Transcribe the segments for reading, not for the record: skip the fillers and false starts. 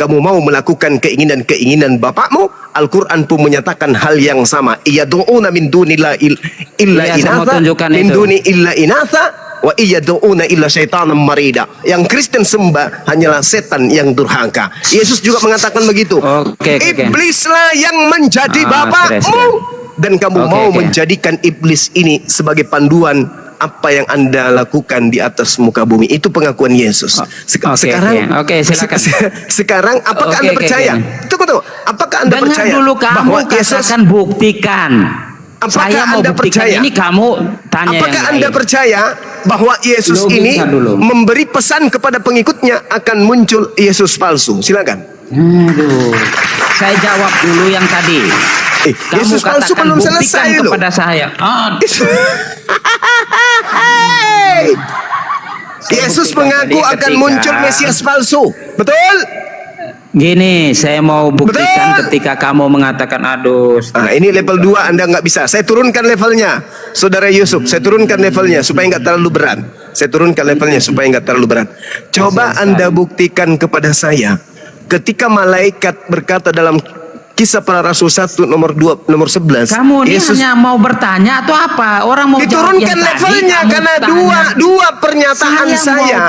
kamu mau melakukan keinginan-keinginan bapakmu, Al-Quran pun menyatakan hal yang sama. Iyad'una min dunillah illa inatha, min duni illa inatha, wa iyad'una illa syaitanan marida. Yang Kristen sembah hanyalah setan yang durhaka. Yesus juga mengatakan begitu. Iblislah yang menjadi bapakmu, dan kamu mau menjadikan iblis ini sebagai panduan apa yang Anda lakukan di atas muka bumi. Itu pengakuan Yesus. Sekarang sekarang apakah Anda percaya? Tunggu. Apakah Anda percaya dulu kamu bahwa Yesus akan buktikan? Apakah Saya mau Anda buktikan percaya? Ini kamu tanya. Apakah yang Anda lain. percaya bahwa Yesus ini memberi pesan kepada pengikutnya akan muncul Yesus palsu? Silakan. Aduh, saya jawab dulu yang tadi. Yesus palsu belum selesai loh. Kepada saya. Yesus mengaku akan muncul Mesias palsu. Betul? Gini, saya mau buktikan ketika kamu mengatakan aduh. Ini level 2 Anda nggak bisa. Saya turunkan levelnya, Saudara Yusuf. Saya turunkan levelnya supaya nggak terlalu berat. Saya turunkan levelnya supaya nggak terlalu berat. Coba Anda buktikan kepada saya ketika malaikat berkata dalam Kisah Para Rasul 1 nomor 11. Kamu ini hanya mau bertanya atau apa? Orang mau diturunkan levelnya karena dua pernyataan saya.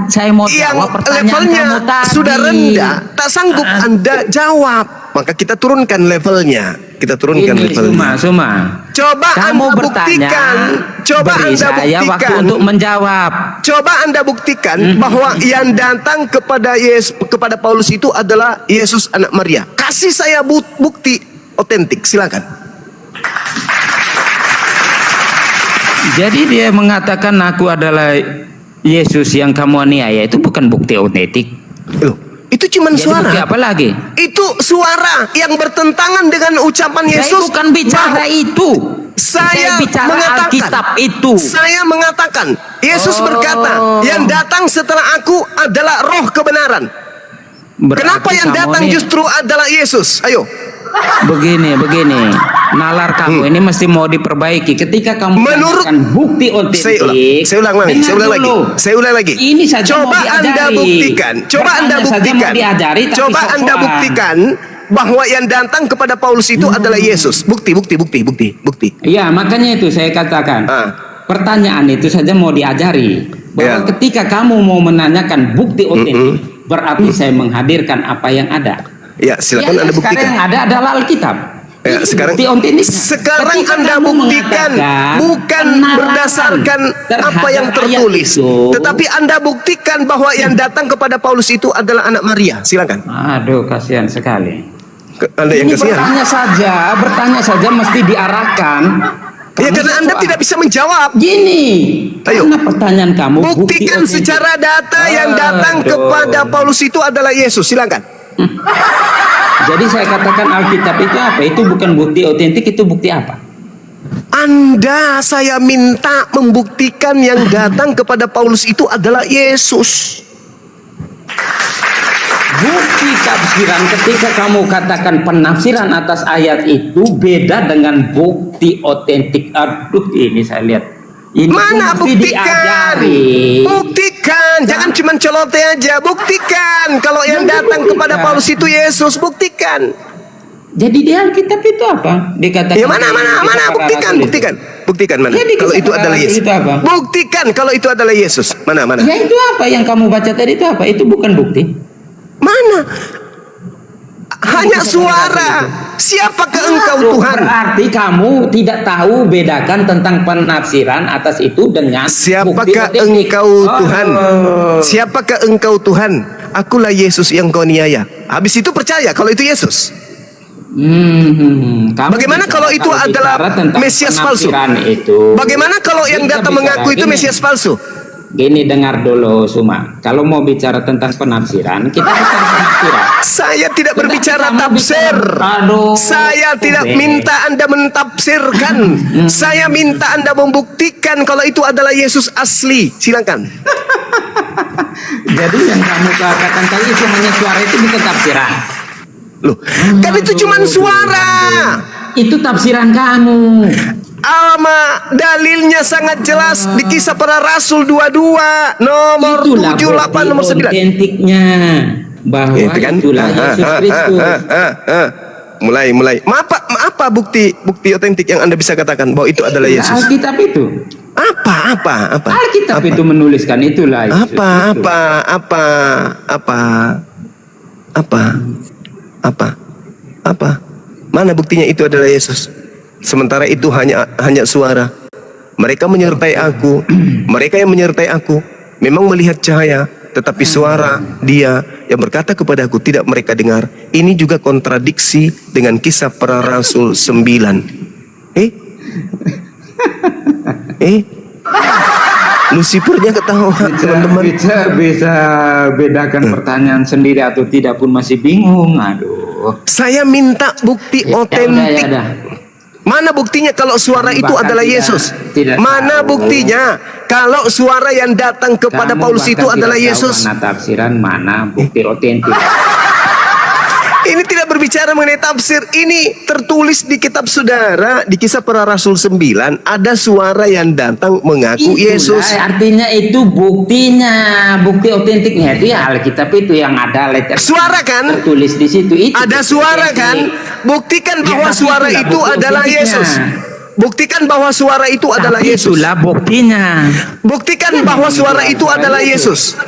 Saya mau yang jawab pertanyaan levelnya kamu tadi. Sudah rendah, tak sanggup Anda jawab. Maka kita turunkan levelnya. Kita turunkan levelnya. Coba kamu Anda buktikan. Coba Anda buktikan untuk menjawab. Coba Anda buktikan bahwa yang datang kepada Paulus itu adalah Yesus anak Maria. Kasih saya bukti otentik, silakan. Jadi dia mengatakan aku adalah Yesus yang kamu aniaya, itu bukan bukti otentik. Itu cuma suara. Bukti apa lagi? Itu suara yang bertentangan dengan ucapan Yesus. Saya bukan bicara itu. Saya bicara mengatakan Alkitab itu. Saya mengatakan Yesus berkata, yang datang setelah aku adalah roh kebenaran. Kenapa yang datang justru adalah Yesus? Ayo. Begini. Nalar kamu ini mesti mau diperbaiki. Ketika kamu mengatakan bukti otentik. Saya ulang lagi. Ini saja coba Anda buktikan. Coba Anda buktikan bahwa yang datang kepada Paulus itu adalah Yesus. Bukti. Iya, makanya itu saya katakan. Pertanyaan itu saja mau diajari. Bahwa ketika kamu mau menanyakan bukti otentik, berarti saya menghadirkan apa yang ada. Ya, silakan Anda buktikan. Sekarang yang ada adalah Alkitab. Sekarang Anda buktikan bukan berdasarkan apa yang tertulis, tetapi Anda buktikan bahwa yang datang kepada Paulus itu adalah anak Maria. Silakan. Aduh, kasihan sekali. Anda yang kasihan. Bertanya saja mesti diarahkan. Ya, karena Anda tidak bisa menjawab. Gini, ayo. Karena pertanyaan kamu buktikan secara data yang datang kepada Paulus itu adalah Yesus. Silakan. Jadi saya katakan Alkitab itu apa? Itu bukan bukti otentik, itu bukti apa? Saya minta membuktikan yang datang kepada Paulus itu adalah Yesus. Bukti tafsiran ketika kamu katakan penafsiran atas ayat itu beda dengan bukti otentik. Aduh, ini saya lihat. Ini mana buktikan? Buktikan, jangan cuma celote aja. Buktikan kalau yang datang kepada Paulus itu Yesus, buktikan. Jadi di Alkitab itu apa? Dikatakan. Ya mana? Buktikan mana? Kalau itu adalah Yesus. Buktikan kalau itu adalah Yesus. Mana? Ya itu apa yang kamu baca tadi itu apa? Itu bukan bukti. Mana? Hanya suara. Siapakah engkau Tuhan? Berarti kamu tidak tahu bedakan tentang penafsiran atas itu dengan siapakah engkau Tuhan? Siapakah engkau Tuhan? Akulah Yesus yang kau niaya. Habis itu percaya kalau itu Yesus. Bagaimana kalau itu adalah Mesias palsu? Bagaimana kalau yang datang mengaku itu Mesias palsu? Gini, dengar dulu Suma. Kalau mau bicara tentang penafsiran, kita bicara penafsiran. Saya tidak berbicara tafsir. Saya tidak minta Anda mentafsirkan. Saya minta Anda membuktikan kalau itu adalah Yesus asli. Silakan. Jadi yang kamu katakan tadi itu hanya suara, itu bukan tafsiran. Loh, kan itu cuma suara. Itu tafsiran kamu. Dalilnya sangat jelas di Kisah Para Rasul 22 nomor 7, 8, nomor 9. Otentiknya. bahwa Gitu kan? itulah Yesus Kristus. Mulai. Apa bukti otentik yang Anda bisa katakan bahwa itu adalah Yesus? Alkitab itu. Apa? Alkitab itu menuliskan itulah Yesus Kristus. Apa? Mana buktinya itu adalah Yesus? Sementara itu hanya suara. Mereka menyertai aku, mereka yang menyertai aku memang melihat cahaya, tetapi suara Dia yang berkata kepada aku tidak mereka dengar. Ini juga kontradiksi dengan Kisah Para Rasul 9. Lucifernya ketawa, teman-teman. Bisa bedakan pertanyaan sendiri atau tidak pun masih bingung. Aduh. Saya minta bukti otentik. Mana buktinya kalau suara itu adalah Yesus? Mana buktinya kalau suara yang datang kepada Paulus itu adalah Yesus? Mana tafsiran, mana bukti otentik? Ini tidak berbicara mengenai tafsir. Ini tertulis di kitab saudara, di Kisah Para Rasul 9, ada suara yang datang mengaku Yesus. Artinya itu buktinya, bukti otentiknya itu ya Alkitab itu yang ada letter. Suara kan? Tertulis di situ. Itu ada suara kan? Buktikan bahwa suara itu adalah Yesus. Buktikan bahwa suara itu adalah Yesus. Itulah buktinya. Buktikan bahwa suara itu adalah Yesus.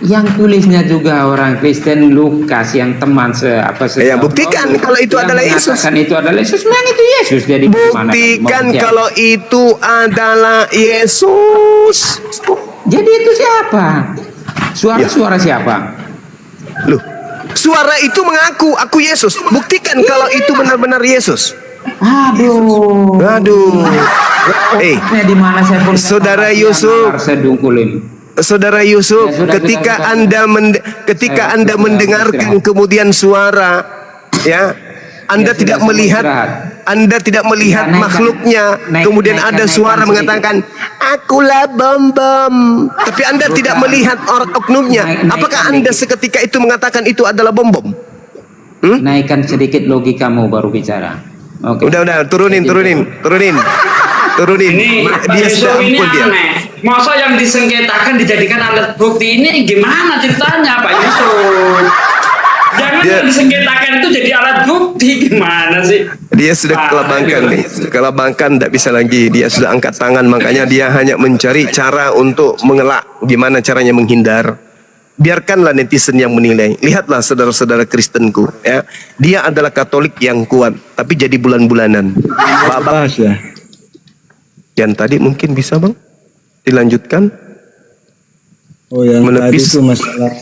Yang tulisnya juga orang Kristen, Lukas, yang teman ya, buktikan kalau itu adalah Yesus. Itu adalah Yesus, memang itu Yesus. Jadi buktikan kalau itu adalah Yesus. Jadi itu siapa? Suara siapa? Loh, suara itu mengaku aku Yesus. Buktikan kalau itu benar-benar Yesus. Aduh. Di mana saya pun Saudara Yusuf. Saudara Yusuf, ketika Anda mendengarkan kemudian suara, ya, Anda tidak melihat makhluknya, kemudian ada suara mengatakan, akulah bom. Tapi Anda tidak melihat oknumnya. Apakah Anda seketika itu mengatakan itu adalah bom? Naikkan sedikit logikamu baru bicara. Oke. Udah, turunin. Ini dia sudah ampun dia. Masa yang disengketakan dijadikan alat bukti ini gimana ceritanya Pak Yusuf? Jangan yang disengketakan itu jadi alat bukti, gimana sih? Dia sudah kelabangkan tidak bisa lagi. Dia sudah angkat tangan, makanya dia hanya mencari cara untuk mengelak. Gimana caranya menghindar? Biarkanlah netizen yang menilai. Lihatlah saudara-saudara Kristenku, ya. Dia adalah Katolik yang kuat, tapi jadi bulan-bulanan. Bahas ya. Yang tadi mungkin bisa Bang dilanjutkan. Oh, yang tadi itu masalah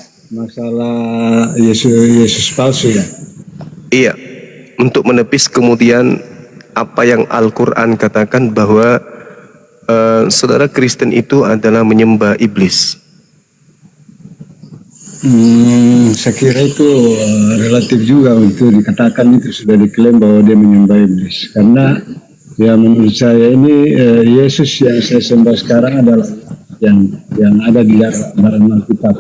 Yesus palsu ya. Iya, untuk menepis kemudian apa yang Al-Quran katakan bahwa saudara Kristen itu adalah menyembah iblis. Saya kira itu relatif juga untuk dikatakan itu sudah diklaim bahwa dia menyembah iblis, karena ya menurut saya ini Yesus yang saya sembah sekarang adalah yang ada di dalam Alkitab.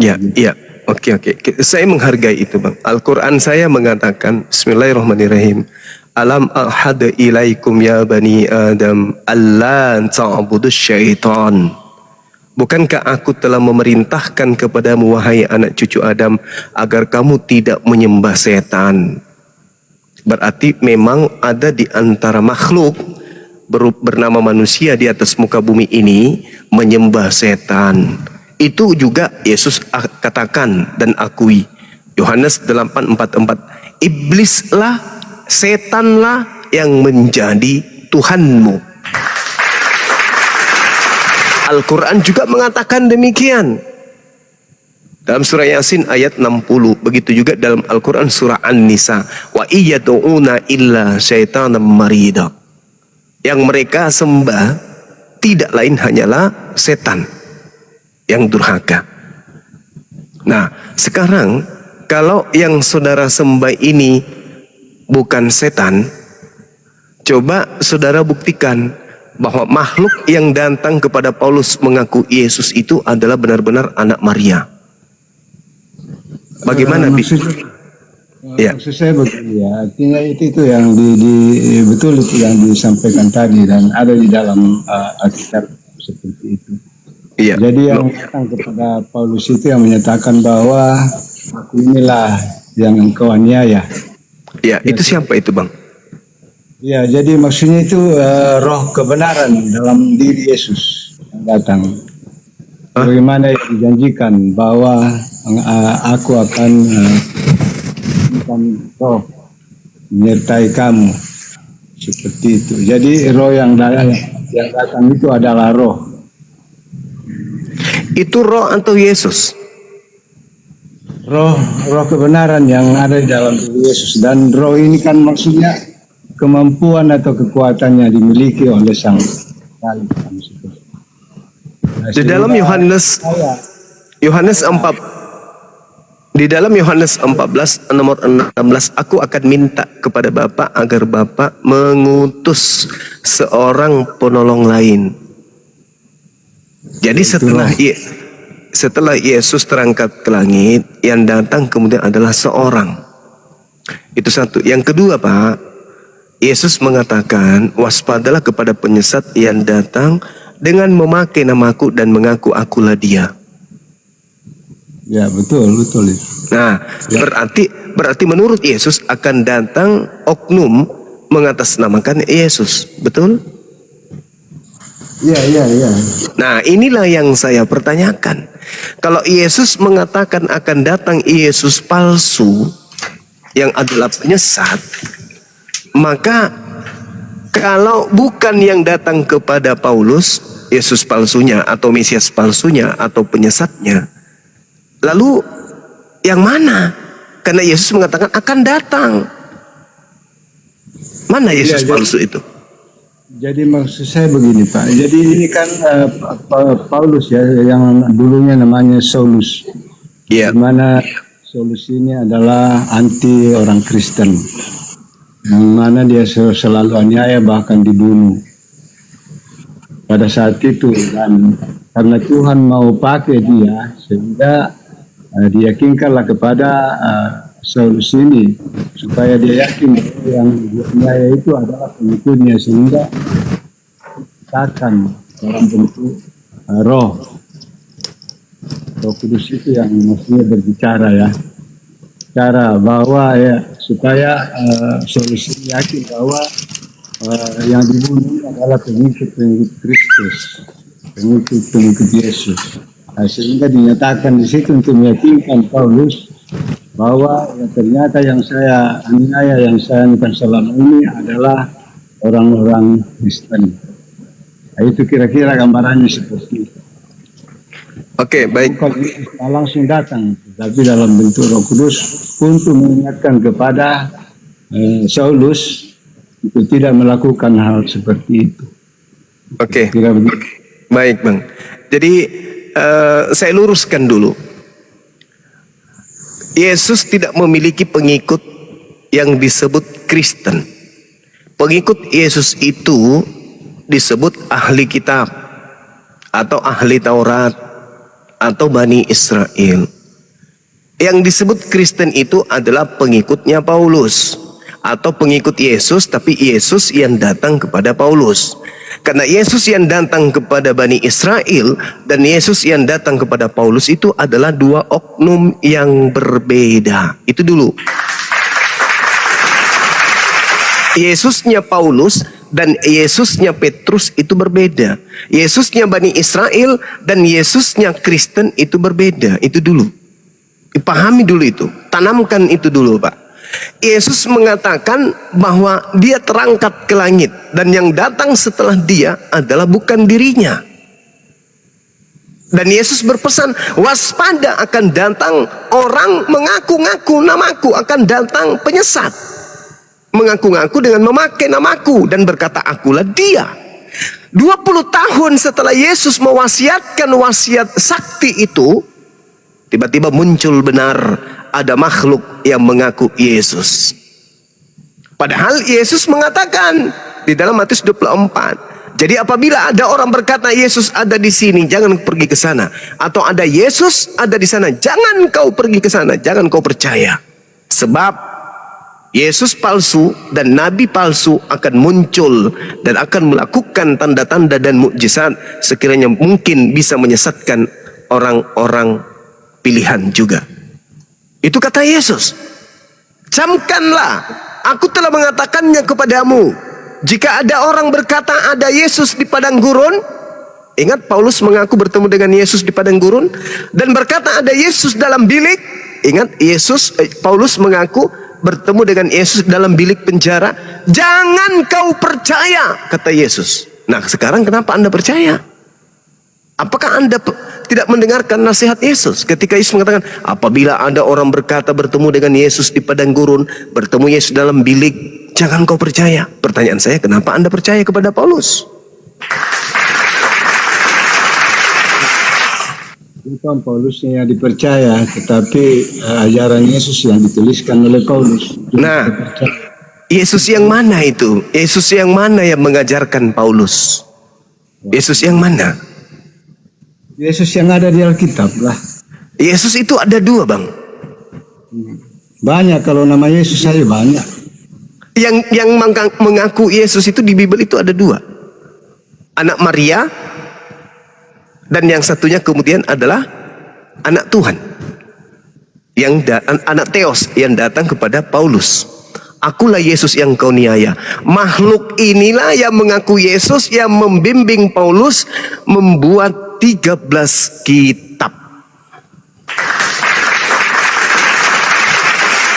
Iya. Oke. Saya menghargai itu Bang. Al-Quran saya mengatakan, Bismillahirrahmanirrahim. Alam ahad ilaikum ya bani Adam alla ta'budus syaitan. Bukankah aku telah memerintahkan kepadamu wahai anak cucu Adam agar kamu tidak menyembah setan. Berarti memang ada di antara makhluk bernama manusia di atas muka bumi ini menyembah setan. Itu juga Yesus katakan dan akui. Yohanes 8:44. Iblislah, setanlah yang menjadi Tuhanmu. Al-Quran juga mengatakan demikian. Dalam surah Yasin ayat 60. Begitu juga dalam Al-Quran surah An-Nisa. Wa iyyadu'una illa syaitanan marida. Yang mereka sembah tidak lain hanyalah setan yang durhaka. Nah, sekarang kalau yang saudara sembah ini bukan setan, coba saudara buktikan bahwa makhluk yang datang kepada Paulus mengaku Yesus itu adalah benar-benar anak Maria. Bagaimana maksud saya begini ya, artinya itu yang betul itu yang disampaikan tadi dan ada di dalam Alkitab seperti itu. Iya. Jadi yang datang kepada Paulus itu yang menyatakan bahwa aku inilah yang engkau aniaya. Ya, itu siapa itu, Bang? Ya, jadi maksudnya itu roh kebenaran dalam diri Yesus yang datang. Bagaimana yang dijanjikan bahwa aku akan roh menyertai kamu seperti itu. Jadi roh yang datang itu adalah roh. Itu roh atau Yesus? Roh kebenaran yang ada di dalam diri Yesus, dan roh ini kan maksudnya kemampuan atau kekuatannya dimiliki oleh Sang Salib. Di dalam Yohanes 4, di dalam Yohanes 14 nomor 16, aku akan minta kepada Bapa agar Bapa mengutus seorang penolong lain. Jadi setelah Yesus terangkat ke langit, yang datang kemudian adalah seorang. Itu satu. Yang kedua, Pak, Yesus mengatakan, waspadalah kepada penyesat yang datang dengan memakai namaku dan mengaku akulah dia. Ya, betul itu. Nah, berarti menurut Yesus akan datang oknum mengatasnamakan Yesus, betul? Iya. Nah, inilah yang saya pertanyakan. Kalau Yesus mengatakan akan datang Yesus palsu yang adalah penyesat, maka kalau bukan yang datang kepada Paulus, Yesus palsunya atau Mesias palsunya atau penyesatnya, lalu yang mana? Karena Yesus mengatakan akan datang. Mana Yesus palsu itu? Jadi maksud saya begini, Pak. Jadi ini kan Paulus ya, yang dulunya namanya Saulus. Iya. Di mana Saulus ini adalah anti orang Kristen, yang mana dia selalu aniaya, bahkan dibunuh pada saat itu. Dan karena Tuhan mau pakai dia, sehingga diyakinkanlah kepada Saulus ini supaya dia yakin yang aniaya itu adalah pengikutnya, sehingga akan dalam bentuk roh kudus itu yang maksudnya berbicara ya, cara bahwa ya supaya Saulus ini yakin bahwa yang dibunuh adalah pengikut Kristus, pengikut Yesus. Sehingga dinyatakan di situ untuk meyakinkan Paulus bahwa ya, ternyata yang saya aniaya, yang saya anikan selama ini adalah orang-orang Kristen. Nah, itu kira-kira gambarannya seperti itu. Oke, baik. Bukan langsung datang, tapi dalam bentuk Roh Kudus untuk mengingatkan kepada Saulus untuk tidak melakukan hal seperti itu. Oke. Kira begitu. Baik, Bang. Jadi saya luruskan dulu. Yesus tidak memiliki pengikut yang disebut Kristen. Pengikut Yesus itu disebut ahli kitab atau ahli Taurat atau Bani Israel. Yang disebut Kristen itu adalah pengikutnya Paulus atau pengikut Yesus, tapi Yesus yang datang kepada Paulus. Karena Yesus yang datang kepada Bani Israel dan Yesus yang datang kepada Paulus itu adalah dua oknum yang berbeda. Itu dulu. Yesusnya Paulus dan Yesusnya Petrus itu berbeda. Yesusnya Bani Israel dan Yesusnya Kristen itu berbeda. Itu dulu. Pahami dulu itu. Tanamkan itu dulu, Pak. Yesus mengatakan bahwa dia terangkat ke langit dan yang datang setelah dia adalah bukan dirinya. Dan Yesus berpesan, waspada akan datang orang mengaku-ngaku namaku, akan datang penyesat. Mengaku-ngaku dengan memakai namaku dan berkata akulah dia. 20 tahun setelah Yesus mewasiatkan wasiat sakti itu, tiba-tiba muncul benar ada makhluk yang mengaku Yesus. Padahal Yesus mengatakan di dalam Matius 24, jadi apabila ada orang berkata Yesus ada di sini, jangan pergi ke sana. Atau ada Yesus ada di sana, jangan kau pergi ke sana, jangan kau percaya. Sebab Yesus palsu dan nabi palsu akan muncul dan akan melakukan tanda-tanda dan mukjizat sekiranya mungkin bisa menyesatkan orang-orang pilihan juga. Itu kata Yesus. Camkanlah, aku telah mengatakannya kepadamu. Jika ada orang berkata ada Yesus di padang gurun, ingat Paulus mengaku bertemu dengan Yesus di padang gurun, dan berkata ada Yesus dalam bilik. Ingat Paulus mengaku bertemu dengan Yesus dalam bilik penjara. Jangan kau percaya, kata Yesus. Nah, sekarang kenapa Anda percaya? Apakah Anda tidak mendengarkan nasihat Yesus ketika Yesus mengatakan, apabila ada orang berkata bertemu dengan Yesus di padang gurun, bertemu Yesus dalam bilik, jangan kau percaya. Pertanyaan saya, kenapa Anda percaya kepada Paulus? Bukan Paulusnya yang dipercaya, tetapi ajaran Yesus yang dituliskan oleh Paulus. Nah, Yesus yang mana itu? Yesus yang mana yang mengajarkan Paulus? Yesus yang mana? Yesus yang ada di Alkitab lah. Yesus itu ada dua, Bang. Banyak, kalau nama Yesus saya banyak. Yang mengaku Yesus itu di Bible itu ada dua. Anak Maria, dan yang satunya kemudian adalah anak Tuhan, anak Theos yang datang kepada Paulus. Akulah Yesus yang kau niaya. Makhluk inilah yang mengaku Yesus, yang membimbing Paulus membuat 13 kitab.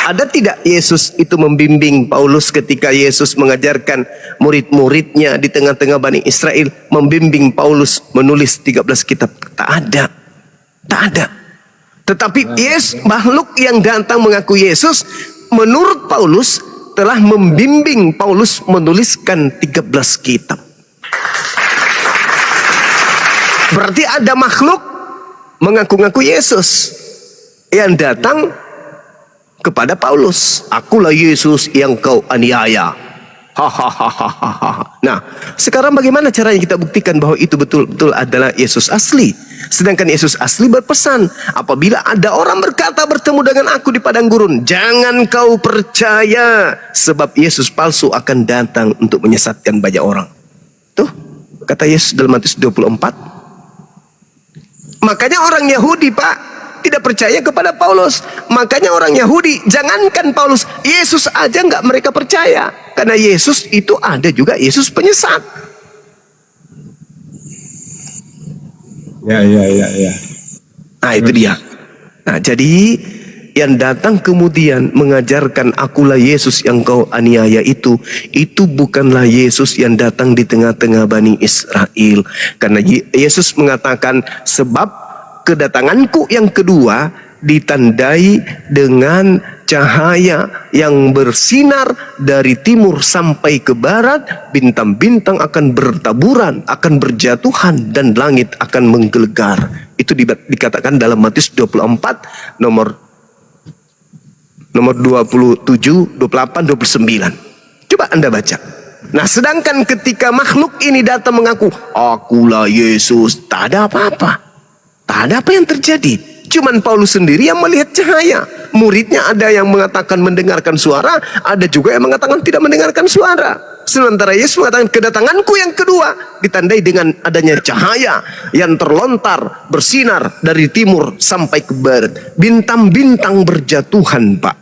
Ada tidak Yesus itu membimbing Paulus ketika Yesus mengajarkan murid-muridnya di tengah-tengah Bani Israel, membimbing Paulus menulis 13 kitab? Tak ada. Tak ada. Tetapi Yesus, makhluk yang datang mengaku Yesus, menurut Paulus telah membimbing Paulus menuliskan 13 kitab. Berarti ada makhluk mengaku-ngaku Yesus yang datang kepada Paulus. Akulah Yesus yang kau aniaya. Hahaha. Nah, sekarang bagaimana caranya kita buktikan bahwa itu betul-betul adalah Yesus asli? Sedangkan Yesus asli berpesan, apabila ada orang berkata bertemu dengan aku di padang gurun, jangan kau percaya, sebab Yesus palsu akan datang untuk menyesatkan banyak orang. Tuh, kata Yesus dalam Matius 24. Makanya orang Yahudi, Pak, tidak percaya kepada Paulus. Makanya orang Yahudi, jangankan Paulus, Yesus aja nggak mereka percaya. Karena Yesus itu ada juga Yesus penyesat. Ya. Nah, itu dia. Nah, jadi yang datang kemudian mengajarkan akulah Yesus yang kau aniaya itu bukanlah Yesus yang datang di tengah-tengah Bani Israel. Karena Yesus mengatakan, sebab kedatanganku yang kedua ditandai dengan cahaya yang bersinar dari timur sampai ke barat, bintang-bintang akan bertaburan, akan berjatuhan, dan langit akan menggelegar. Itu dikatakan dalam Matius 24 nomor 27, 28, 29. Coba Anda baca. Nah, sedangkan ketika makhluk ini datang mengaku, akulah Yesus, tak ada apa-apa. Tak ada apa yang terjadi. Cuman Paulus sendiri yang melihat cahaya. Muridnya ada yang mengatakan mendengarkan suara, ada juga yang mengatakan tidak mendengarkan suara. Sementara Yesus mengatakan kedatanganku yang kedua ditandai dengan adanya cahaya yang terlontar, bersinar dari timur sampai ke barat. Bintang-bintang berjatuhan, Pak.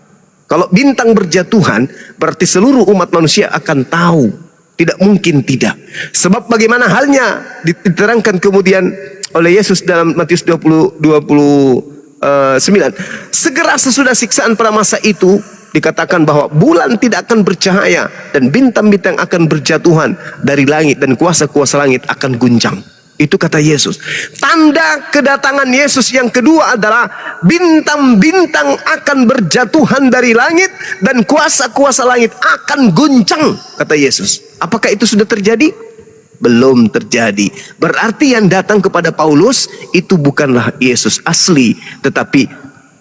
Kalau bintang berjatuhan, berarti seluruh umat manusia akan tahu. Tidak mungkin tidak. Sebab bagaimana halnya diterangkan kemudian oleh Yesus dalam Matius 29. Segera sesudah siksaan pada masa itu, dikatakan bahwa bulan tidak akan bercahaya dan bintang-bintang akan berjatuhan dari langit dan kuasa-kuasa langit akan guncang. Itu kata Yesus. Tanda kedatangan Yesus yang kedua adalah bintang-bintang akan berjatuhan dari langit dan kuasa-kuasa langit akan guncang, kata Yesus. Apakah itu sudah terjadi? Belum terjadi. Berarti yang datang kepada Paulus itu bukanlah Yesus asli, tetapi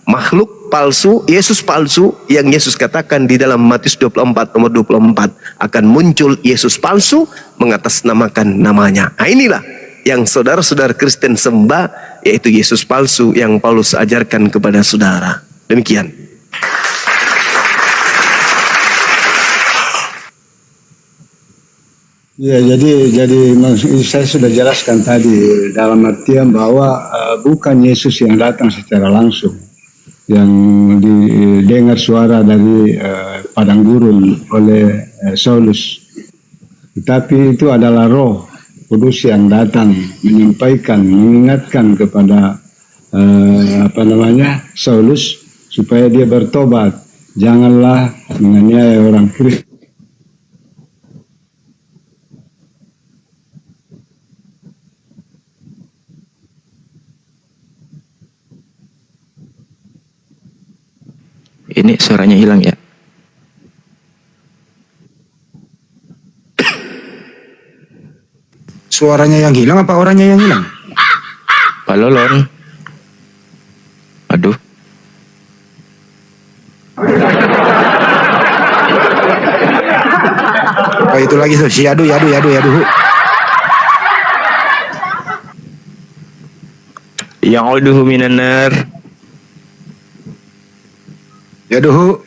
makhluk palsu, Yesus palsu yang Yesus katakan di dalam Matius 24 nomor 24 akan muncul Yesus palsu mengatasnamakan namanya. Nah, inilah yang saudara-saudara Kristen sembah, yaitu Yesus palsu yang Paulus ajarkan kepada saudara. Demikian. Ya, jadi saya sudah jelaskan tadi dalam artian bahwa bukan Yesus yang datang secara langsung, yang didengar suara dari padang gurun oleh Saulus, tetapi itu adalah Roh Kudus yang datang menyampaikan, mengingatkan kepada Saulus supaya dia bertobat, janganlah menganiaya orang Kristen. Ini suaranya hilang ya. Suaranya yang hilang apa orangnya yang hilang? Pak Lolon. Aduh. Oh, itu lagi tuh, si aduh. Yang uduhu minan nar. Yaduh.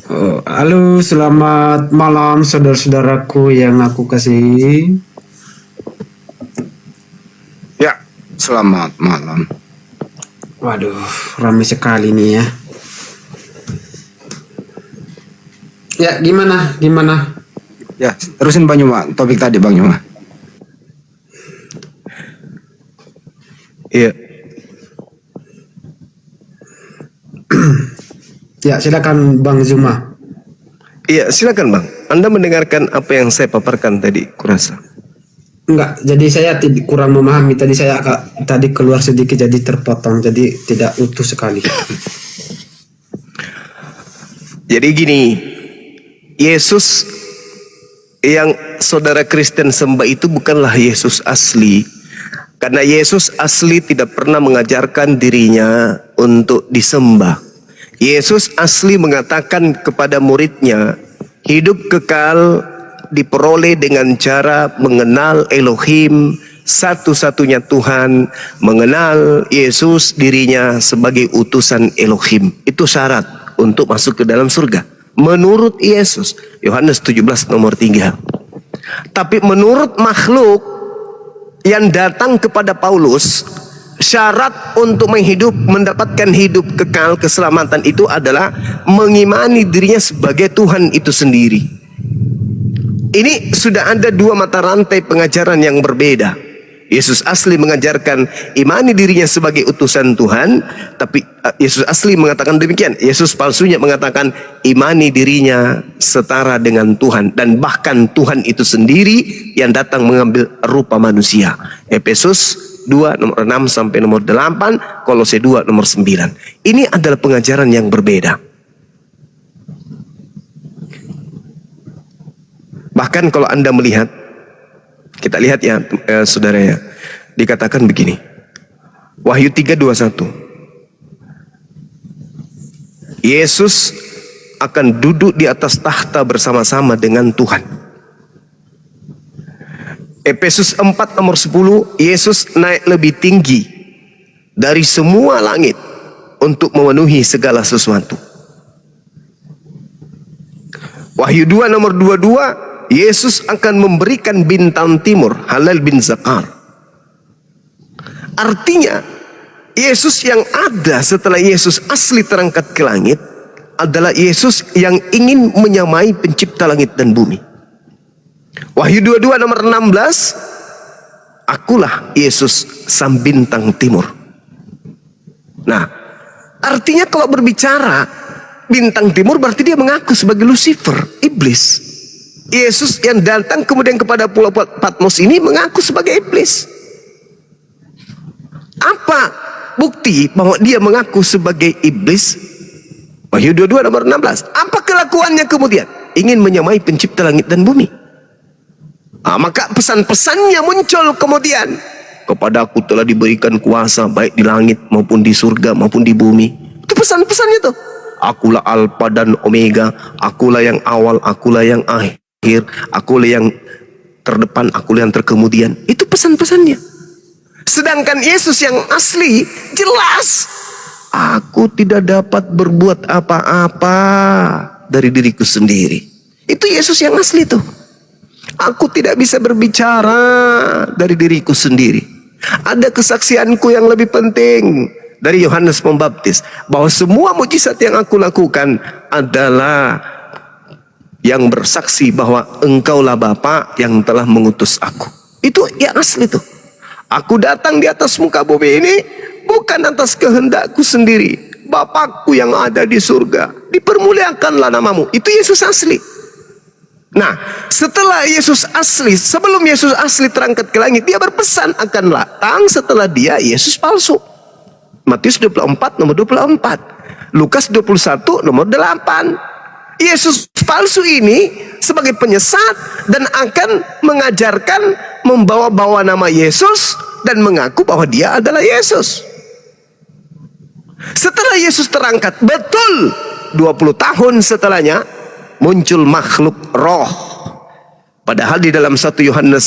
Oh, halo, selamat malam saudara-saudaraku yang aku kasihi. Ya, selamat malam. Waduh, ramai sekali nih ya. Ya, gimana? Ya, terusin Bang Yuma, topik tadi Bang Yuma. Iya. Ya, silakan Bang Zuma. Iya, silakan Bang. Anda mendengarkan apa yang saya paparkan tadi, kurasa. Enggak, jadi saya kurang memahami. Tadi saya tadi keluar sedikit jadi terpotong, jadi tidak utuh sekali. Jadi gini, Yesus yang saudara Kristen sembah itu bukanlah Yesus asli. Karena Yesus asli tidak pernah mengajarkan dirinya untuk disembah. Yesus asli mengatakan kepada muridnya, hidup kekal diperoleh dengan cara mengenal Elohim, satu-satunya Tuhan, mengenal Yesus dirinya sebagai utusan Elohim. Itu syarat untuk masuk ke dalam surga. Menurut Yesus, Yohanes 17 nomor 3. Tapi menurut makhluk yang datang kepada Paulus, syarat untuk mendapatkan hidup kekal keselamatan itu adalah mengimani dirinya sebagai Tuhan itu sendiri. Ini sudah ada dua mata rantai pengajaran yang berbeda. Yesus asli mengajarkan imani dirinya sebagai utusan Tuhan, tapi Yesus asli mengatakan demikian. Yesus palsunya mengatakan imani dirinya setara dengan Tuhan, dan bahkan Tuhan itu sendiri yang datang mengambil rupa manusia. Efesus 2 nomor 6 sampai nomor 8, Kolose 2 nomor 9. Ini adalah pengajaran yang berbeda. Bahkan kalau Anda melihat, kita lihat ya saudara ya, dikatakan begini, Wahyu 3:21, Yesus akan duduk di atas tahta bersama-sama dengan Tuhan. Efesus 4 nomor 10, Yesus naik lebih tinggi dari semua langit untuk memenuhi segala sesuatu. Wahyu 2 nomor 22, Yesus akan memberikan bintang timur, Halal bin Zakar. Artinya, Yesus yang ada setelah Yesus asli terangkat ke langit adalah Yesus yang ingin menyamai pencipta langit dan bumi. Wahyu 22 nomor 16, akulah Yesus sang bintang timur. Nah, artinya kalau berbicara bintang timur berarti dia mengaku sebagai Lucifer, iblis. Yesus yang datang kemudian kepada Pulau Patmos ini mengaku sebagai iblis. Apa bukti bahwa dia mengaku sebagai iblis? Wahyu 22 nomor 16. Apa kelakuannya kemudian? Ingin menyamai pencipta langit dan bumi. Maka pesan-pesannya muncul kemudian. Kepada aku telah diberikan kuasa baik di langit maupun di surga maupun di bumi. Itu pesan-pesannya tuh. Akulah Alfa dan Omega. Akulah yang awal, akulah yang akhir. Akulah yang terdepan, akulah yang terkemudian. Itu pesan-pesannya. Sedangkan Yesus yang asli jelas, aku tidak dapat berbuat apa-apa dari diriku sendiri. Itu Yesus yang asli tuh. Aku tidak bisa berbicara dari diriku sendiri. Ada kesaksianku yang lebih penting dari Yohanes Pembaptis, bahwa semua mujizat yang aku lakukan adalah yang bersaksi bahwa engkaulah Bapa yang telah mengutus aku. Itu yang asli tuh. Aku datang di atas muka bumi ini bukan atas kehendakku sendiri. Bapakku yang ada di surga, dipermuliakanlah namamu. Itu Yesus asli. Nah, setelah Yesus asli, sebelum Yesus asli terangkat ke langit, dia berpesan akan datang setelah dia Yesus palsu. Matius 24 nomor 24, Lukas 21 nomor 8. Yesus palsu ini sebagai penyesat dan akan mengajarkan membawa-bawa nama Yesus dan mengaku bahwa dia adalah Yesus. Setelah Yesus terangkat, betul 20 tahun setelahnya muncul makhluk roh. Padahal di dalam 1 Yohanes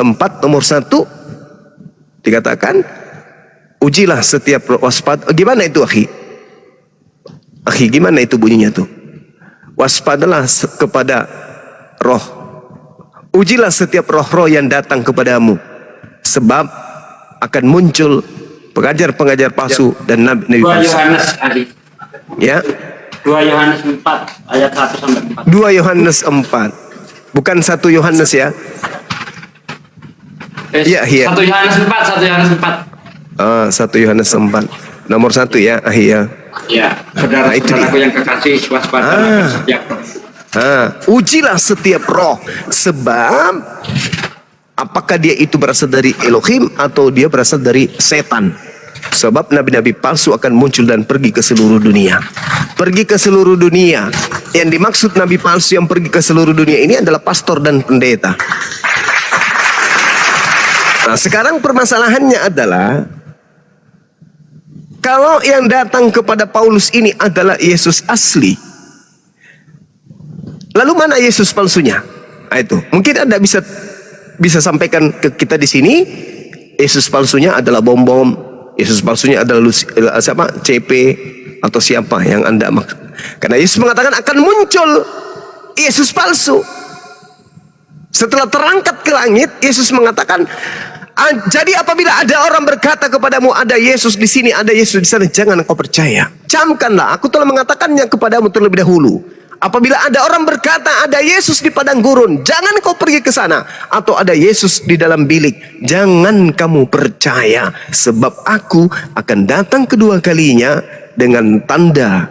4 nomor 1 dikatakan, ujilah setiap roh, waspada. Gimana itu akhi? Akhi, gimana itu bunyinya tuh? Waspadalah kepada roh. Ujilah setiap roh-roh yang datang kepadamu, sebab akan muncul pengajar-pengajar palsu dan nabi-nabi 2 palsu. Yohanes tadi. Ya. 2 Yohanes 4 ayat 1 sampai 4. 2 Yohanes 4. Bukan 1 Yohanes ya. Iya, iya. 1 Yohanes 4, 1 Yohanes 4. 1 Yohanes 4. Nomor 1 ya, ya. Ya, saudara-saudaraku yang kekasih, waspadalah setiap roh. Ujilah setiap roh, sebab apakah dia itu berasal dari Elohim atau dia berasal dari setan? Sebab nabi-nabi palsu akan muncul dan pergi ke seluruh dunia. Pergi ke seluruh dunia. Yang dimaksud nabi palsu yang pergi ke seluruh dunia ini adalah pastor dan pendeta. Nah, sekarang permasalahannya adalah, kalau yang datang kepada Paulus ini adalah Yesus asli, lalu mana Yesus palsunya? Nah, itu mungkin Anda bisa sampaikan ke kita di sini. Yesus palsunya adalah bom-bom, Yesus palsunya adalah siapa? CP atau siapa yang Anda maksud? Karena Yesus mengatakan akan muncul Yesus palsu. Setelah terangkat ke langit, Yesus mengatakan, jadi apabila ada orang berkata kepadamu ada Yesus di sini, ada Yesus di sana, jangan engkau percaya. Camkanlah, aku telah mengatakannya kepadamu terlebih dahulu. Apabila ada orang berkata ada Yesus di padang gurun, jangan kau pergi ke sana. Atau ada Yesus di dalam bilik, jangan kamu percaya. Sebab aku akan datang kedua kalinya dengan tanda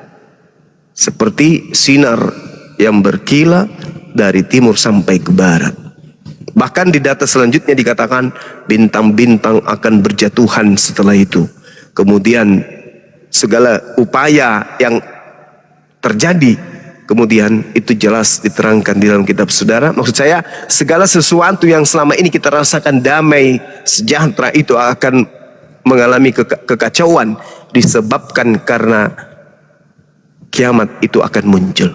seperti sinar yang berkilat dari timur sampai ke barat. Bahkan di data selanjutnya dikatakan bintang-bintang akan berjatuhan setelah itu. Kemudian segala upaya yang terjadi, kemudian itu jelas diterangkan di dalam kitab saudara. Maksud saya, segala sesuatu yang selama ini kita rasakan damai, sejahtera, itu akan mengalami kekacauan disebabkan karena kiamat itu akan muncul.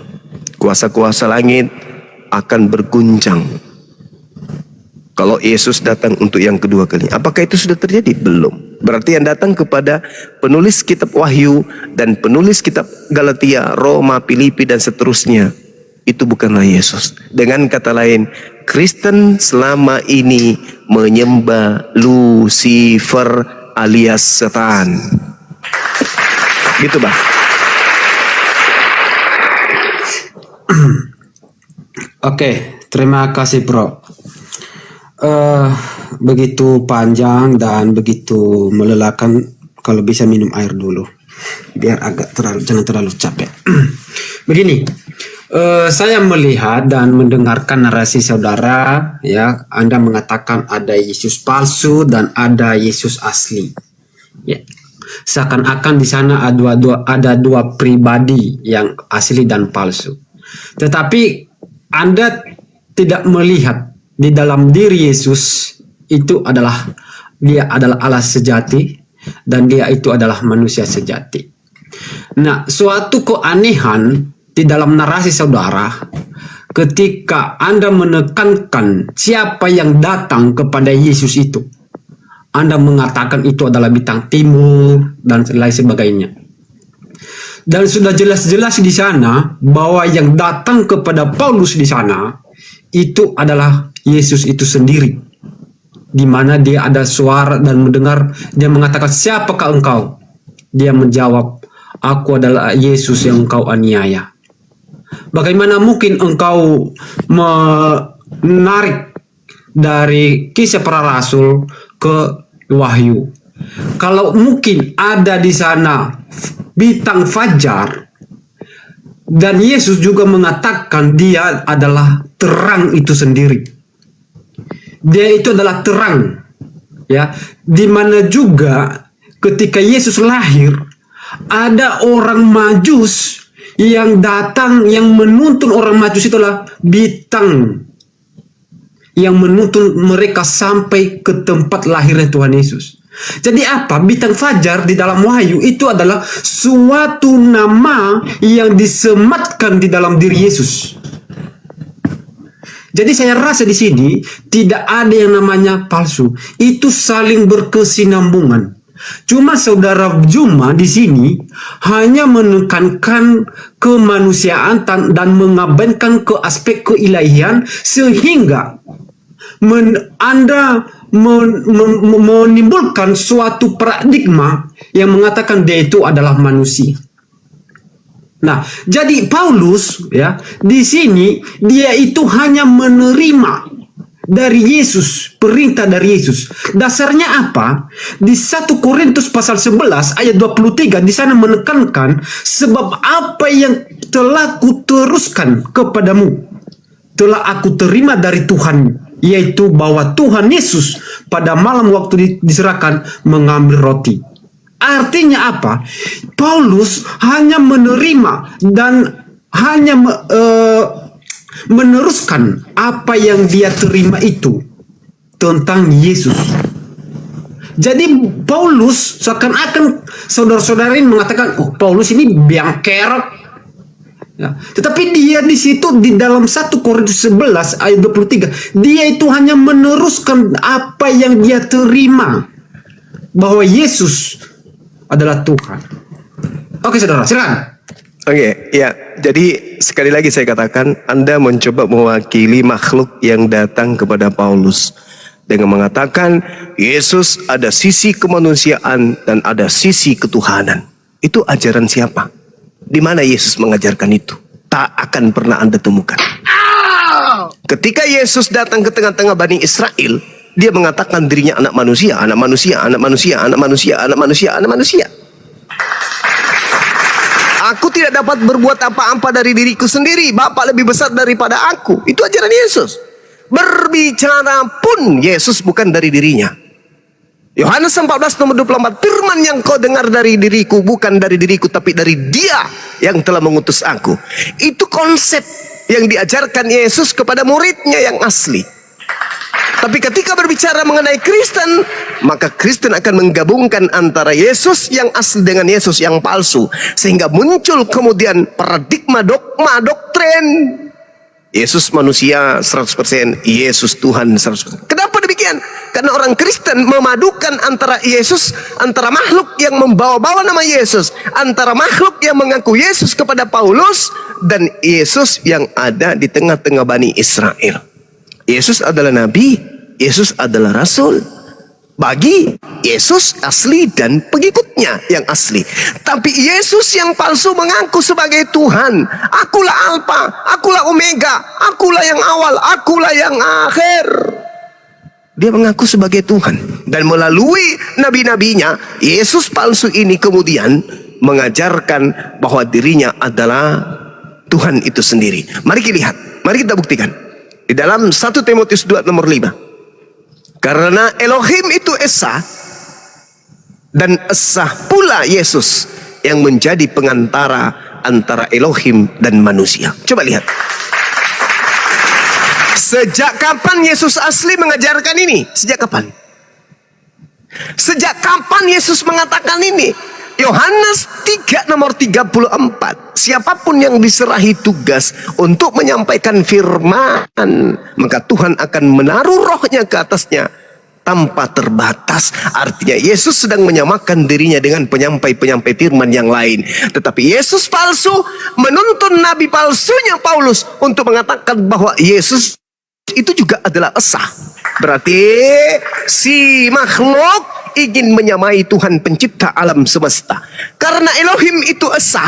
Kuasa-kuasa langit akan berguncang kalau Yesus datang untuk yang kedua kali. Apakah itu sudah terjadi? Belum. Berarti yang datang kepada penulis kitab Wahyu dan penulis kitab Galatia, Roma, Filipi dan seterusnya, itu bukanlah Yesus. Dengan kata lain, Kristen selama ini menyembah Lucifer alias setan. Gitu Bang. Oke, terima kasih Bro. Begitu panjang dan begitu melelahkan. Kalau bisa minum air dulu biar jangan terlalu capek. Begini, saya melihat dan mendengarkan narasi saudara, ya, Anda mengatakan ada Yesus palsu dan ada Yesus asli, ya. Seakan-akan di sana ada dua pribadi yang asli dan palsu. Tetapi Anda tidak melihat di dalam diri Yesus itu dia adalah Allah sejati dan dia itu adalah manusia sejati. Nah, suatu keanehan di dalam narasi saudara ketika Anda menekankan siapa yang datang kepada Yesus itu. Anda mengatakan itu adalah bintang timur dan lain sebagainya. Dan sudah jelas-jelas di sana bahwa yang datang kepada Paulus di sana itu adalah Yesus itu sendiri, di mana dia ada suara dan mendengar, dia mengatakan, siapakah engkau? Dia menjawab, aku adalah Yesus yang engkau aniaya. Bagaimana mungkin engkau menarik dari Kisah Para Rasul ke Wahyu? Kalau mungkin ada di sana bintang fajar, dan Yesus juga mengatakan dia adalah terang itu sendiri. Dia itu adalah terang, ya. Di mana juga ketika Yesus lahir, ada orang Majus yang datang, yang menuntun orang Majus itulah bintang yang menuntun mereka sampai ke tempat lahirnya Tuhan Yesus. Jadi apa? Bintang fajar di dalam Wahyu itu adalah suatu nama yang disematkan di dalam diri Yesus. Jadi saya rasa di sini tidak ada yang namanya palsu. Itu saling berkesinambungan. Cuma saudara Juma di sini hanya menekankan kemanusiaan dan mengabaikan ke aspek keilahian, sehingga Anda menimbulkan suatu paradigma yang mengatakan dia itu adalah manusia. Nah, jadi Paulus, ya, di sini dia itu hanya menerima dari Yesus, perintah dari Yesus. Dasarnya apa? Di 1 Korintus pasal 11 ayat 23 di sana menekankan, sebab apa yang telah kuteruskan kepadamu telah aku terima dari Tuhan, yaitu bahwa Tuhan Yesus pada malam waktu diserahkan mengambil roti. Artinya apa? Paulus hanya menerima dan hanya meneruskan apa yang dia terima itu tentang Yesus. Jadi Paulus seakan-akan saudara-saudara ini mengatakan, oh, Paulus ini biang kerok. Ya. Tetapi dia di situ di dalam 1 Korintus 11 ayat 23, dia itu hanya meneruskan apa yang dia terima, bahwa Yesus adalah Tuhan. Oke saudara, silakan. Oke, ya. Jadi sekali lagi saya katakan, Anda mencoba mewakili makhluk yang datang kepada Paulus dengan mengatakan Yesus ada sisi kemanusiaan dan ada sisi ketuhanan. Itu ajaran siapa? Di mana Yesus mengajarkan itu? Tak akan pernah Anda temukan. Ketika Yesus datang ke tengah-tengah Bani Israel, dia mengatakan dirinya anak manusia, anak manusia, anak manusia, anak manusia, anak manusia, anak manusia. Aku tidak dapat berbuat apa-apa dari diriku sendiri. Bapa lebih besar daripada aku. Itu ajaran Yesus. Berbicara pun Yesus bukan dari dirinya. Yohanes 14 nomor 24, firman yang kau dengar dari diriku bukan dari diriku, tapi dari Dia yang telah mengutus aku. Itu konsep yang diajarkan Yesus kepada muridnya yang asli. Tapi ketika berbicara mengenai Kristen, maka Kristen akan menggabungkan antara Yesus yang asli dengan Yesus yang palsu, sehingga muncul kemudian paradigma dogma doktrin. Yesus manusia 100%, Yesus Tuhan 100%. Kenapa demikian? Karena orang Kristen memadukan antara Yesus, antara makhluk yang membawa-bawa nama Yesus, antara makhluk yang mengaku Yesus kepada Paulus, dan Yesus yang ada di tengah-tengah Bani Israel. Yesus adalah Nabi, Yesus adalah Rasul. Bagi Yesus asli dan pengikutnya yang asli. Tapi Yesus yang palsu mengaku sebagai Tuhan. Akulah Alfa, akulah Omega, akulah yang awal, akulah yang akhir. Dia mengaku sebagai Tuhan. Dan melalui nabi-nabinya, Yesus palsu ini kemudian mengajarkan bahwa dirinya adalah Tuhan itu sendiri. Mari kita lihat, mari kita buktikan. Di dalam 1 Timotius 2 nomor 5. Karena Elohim itu Esa, dan Esa pula Yesus yang menjadi pengantara antara Elohim dan manusia. Coba lihat. Sejak kapan Yesus asli mengajarkan ini? Sejak kapan? Sejak kapan Yesus mengatakan ini? Yohanes 3 nomor 34. Siapapun yang diserahi tugas untuk menyampaikan firman, maka Tuhan akan menaruh rohnya ke atasnya tanpa terbatas. Artinya Yesus sedang menyamakan dirinya dengan penyampai-penyampai firman yang lain. Tetapi Yesus palsu menuntun nabi palsunya Paulus untuk mengatakan bahwa Yesus itu juga adalah esa. Berarti si makhluk ingin menyamai Tuhan pencipta alam semesta. Karena Elohim itu esa,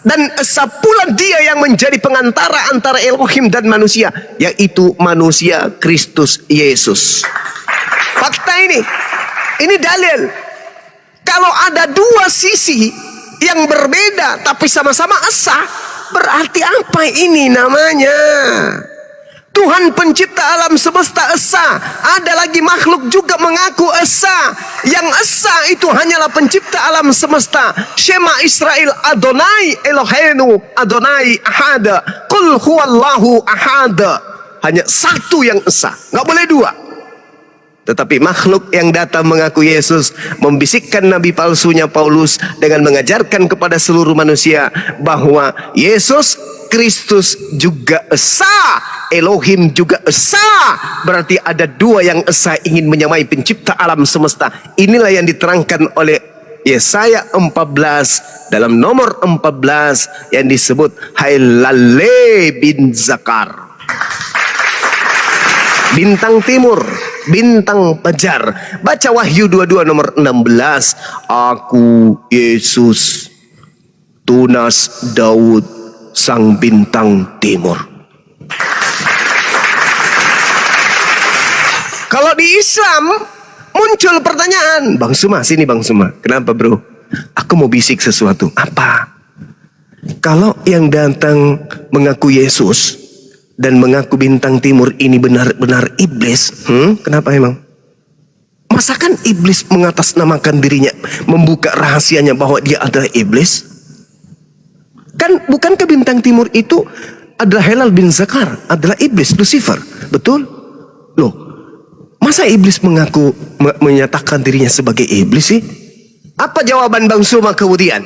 dan esa pula dia yang menjadi pengantara antara Elohim dan manusia, yaitu manusia Kristus Yesus. Fakta ini dalil. Kalau ada dua sisi yang berbeda tapi sama-sama esa, berarti apa ini namanya? Tuhan pencipta alam semesta esa, ada lagi makhluk juga mengaku esa. Yang esa itu hanyalah pencipta alam semesta. Shema Israel, Adonai Eloheinu, Adonai Ahada, Qul huwallahu ahada. Hanya satu yang esa, nggak boleh dua. Tetapi makhluk yang datang mengaku Yesus membisikkan nabi palsunya Paulus dengan mengajarkan kepada seluruh manusia bahwa Yesus Kristus juga esa, Elohim juga esa. Berarti ada dua yang esa ingin menyamai pencipta alam semesta. Inilah yang diterangkan oleh Yesaya 14 dalam nomor 14 yang disebut Hailale bin Zakar. Bintang timur, bintang fajar. Baca Wahyu 22 nomor 16. Aku Yesus, tunas Daud, sang bintang timur. Kalau di Islam muncul pertanyaan, Bang Suma, sini Bang Suma. Kenapa bro? Aku mau bisik sesuatu. Apa? Kalau yang datang mengaku Yesus dan mengaku bintang timur ini benar-benar iblis, kenapa emang? Masakan iblis mengatasnamakan dirinya, membuka rahasianya bahwa dia adalah iblis? Kan bukankah bintang timur itu adalah Helal bin Zakar, adalah iblis, Lucifer, betul? Loh, masa iblis mengaku menyatakan dirinya sebagai iblis sih? Apa jawaban Bang Suma kemudian?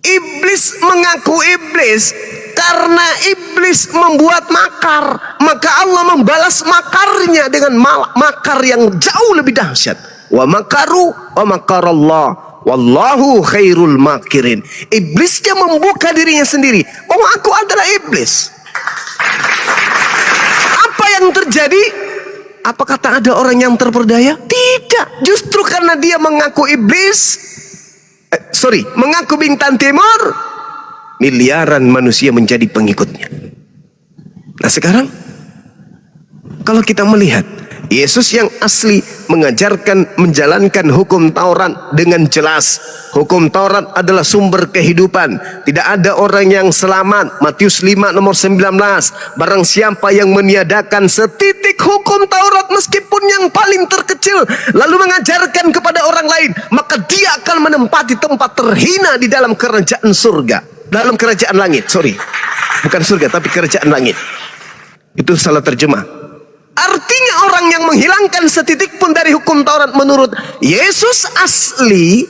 Iblis mengaku iblis karena iblis membuat makar, maka Allah membalas makarnya dengan makar yang jauh lebih dahsyat. Wa makaru wa makarallah wallahu khairul makirin. Iblisnya membuka dirinya sendiri bahwa aku adalah iblis. Apa yang terjadi? Apakah tak ada orang yang terperdaya? Tidak. Justru karena dia mengaku iblis, mengaku bintang timur, miliaran manusia menjadi pengikutnya. Nah sekarang, kalau kita melihat Yesus yang asli mengajarkan, menjalankan hukum Taurat dengan jelas. Hukum Taurat adalah sumber kehidupan. Tidak ada orang yang selamat. Matius 5 nomor 19. Barang siapa yang meniadakan setitik hukum Taurat meskipun yang paling terkecil, lalu mengajarkan kepada orang lain, maka dia akan menempati tempat terhina di dalam kerajaan surga. Dalam kerajaan langit, bukan surga tapi kerajaan langit. Itu salah terjemah. Artinya orang yang menghilangkan setitik pun dari hukum Taurat menurut Yesus asli,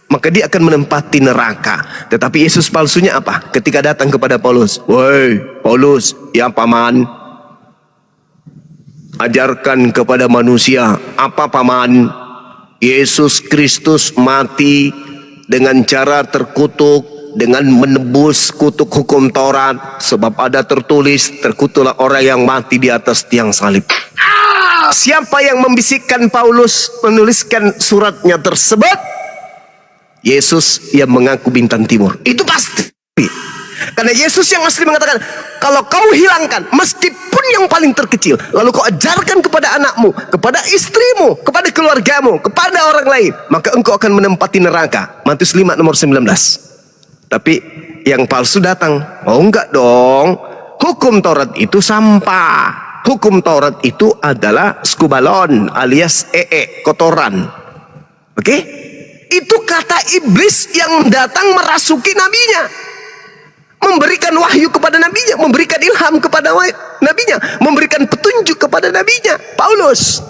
maka dia akan menempati neraka. Tetapi Yesus palsunya apa? Ketika datang kepada Paulus, woi Paulus, ya paman, ajarkan kepada manusia. Apa paman? Yesus Kristus mati dengan cara terkutuk, dengan menebus kutuk hukum Taurat, sebab ada tertulis, terkutuklah orang yang mati di atas tiang salib. Siapa yang membisikkan Paulus menuliskan suratnya tersebut? Yesus yang mengaku bintang timur. Itu pasti. Karena Yesus yang asli mengatakan, kalau kau hilangkan meskipun yang paling terkecil, lalu kau ajarkan kepada anakmu, kepada istrimu, kepada keluargamu, kepada orang lain, maka engkau akan menempati neraka. Matius 5 nomor 19. Tapi yang palsu datang, oh enggak dong, hukum Taurat itu sampah. Hukum Taurat itu adalah skubalon alias kotoran. Oke? Itu kata iblis yang datang merasuki nabinya, memberikan wahyu kepada nabinya, memberikan ilham kepada nabinya, memberikan petunjuk kepada nabinya, Paulus.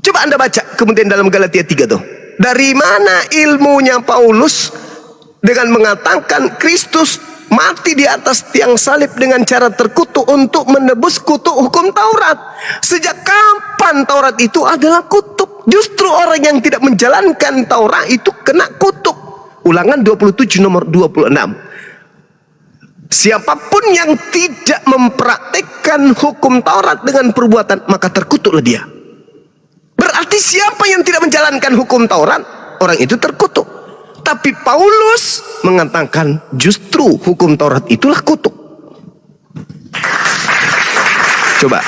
Coba Anda baca kemudian dalam Galatia 3 tuh. Dari mana ilmunya Paulus dengan mengatakan Kristus mati di atas tiang salib dengan cara terkutuk untuk menebus kutuk hukum Taurat? Sejak kapan Taurat itu adalah kutuk? Justru orang yang tidak menjalankan Taurat itu kena kutuk. Ulangan 27 nomor 26. siapapun yang tidak mempraktekkan hukum Taurat dengan perbuatan, maka terkutuklah dia. Berarti siapa yang tidak menjalankan hukum Taurat, orang itu terkutuk. Tapi Paulus mengatakan justru hukum Taurat itulah kutuk. Coba,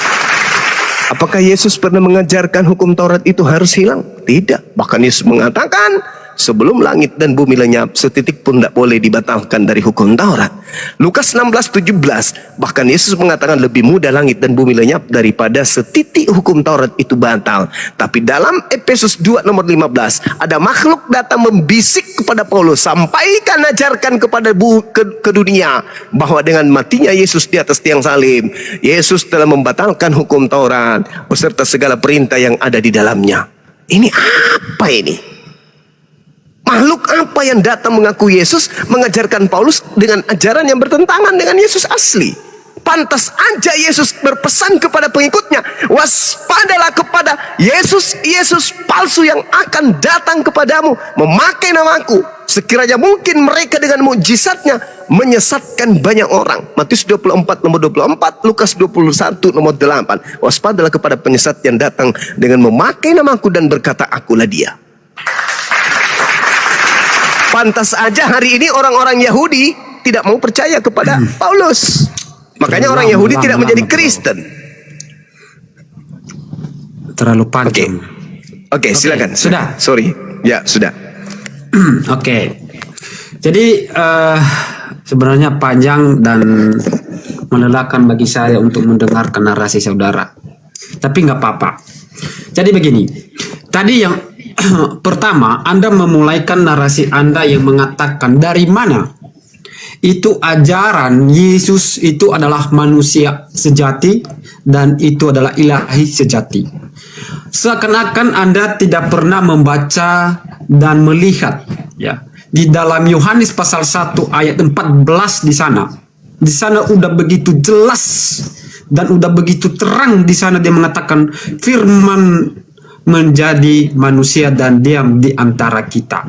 apakah Yesus pernah mengajarkan hukum Taurat itu harus hilang? Tidak. Bahkan Yesus mengatakan, sebelum langit dan bumi lenyap, setitik pun tidak boleh dibatalkan dari hukum Taurat. Lukas 16:17, bahkan Yesus mengatakan lebih mudah langit dan bumi lenyap daripada setitik hukum Taurat itu batal. Tapi dalam Efesus 2 nomor 15, ada makhluk datang membisik kepada Paulus, sampaikan, ajarkan kepada ke dunia bahwa dengan matinya Yesus di atas tiang salib, Yesus telah membatalkan hukum Taurat beserta segala perintah yang ada di dalamnya. Ini apa ini? Makhluk apa yang datang mengaku Yesus, mengajarkan Paulus dengan ajaran yang bertentangan dengan Yesus asli? Pantas aja Yesus berpesan kepada pengikutnya, waspadalah kepada Yesus palsu yang akan datang kepadamu memakai namaku. Sekiranya mungkin mereka dengan mukjizatnya menyesatkan banyak orang. Matius 24 nomor 24, Lukas 21 nomor 8. Waspadalah kepada penyesat yang datang dengan memakai namaku dan berkata, akulah dia. Pantas aja hari ini orang-orang Yahudi tidak mau percaya kepada Paulus. Makanya orang Yahudi tidak menjadi Kristen. Terlalu panjang. Oke, silakan. Sudah. Sorry. Ya, sudah. Oke. Jadi sebenarnya panjang dan melelahkan bagi saya untuk mendengarkan narasi saudara. Tapi nggak apa-apa. Jadi begini. Tadi yang pertama, Anda memulaikan narasi Anda yang mengatakan dari mana itu ajaran Yesus itu adalah manusia sejati dan itu adalah ilahi sejati. Seakan-akan Anda tidak pernah membaca dan melihat ya di dalam Yohanes pasal 1 ayat 14 di sana. Di sana udah begitu jelas dan udah begitu terang di sana dia mengatakan firman menjadi manusia dan diam di antara kita.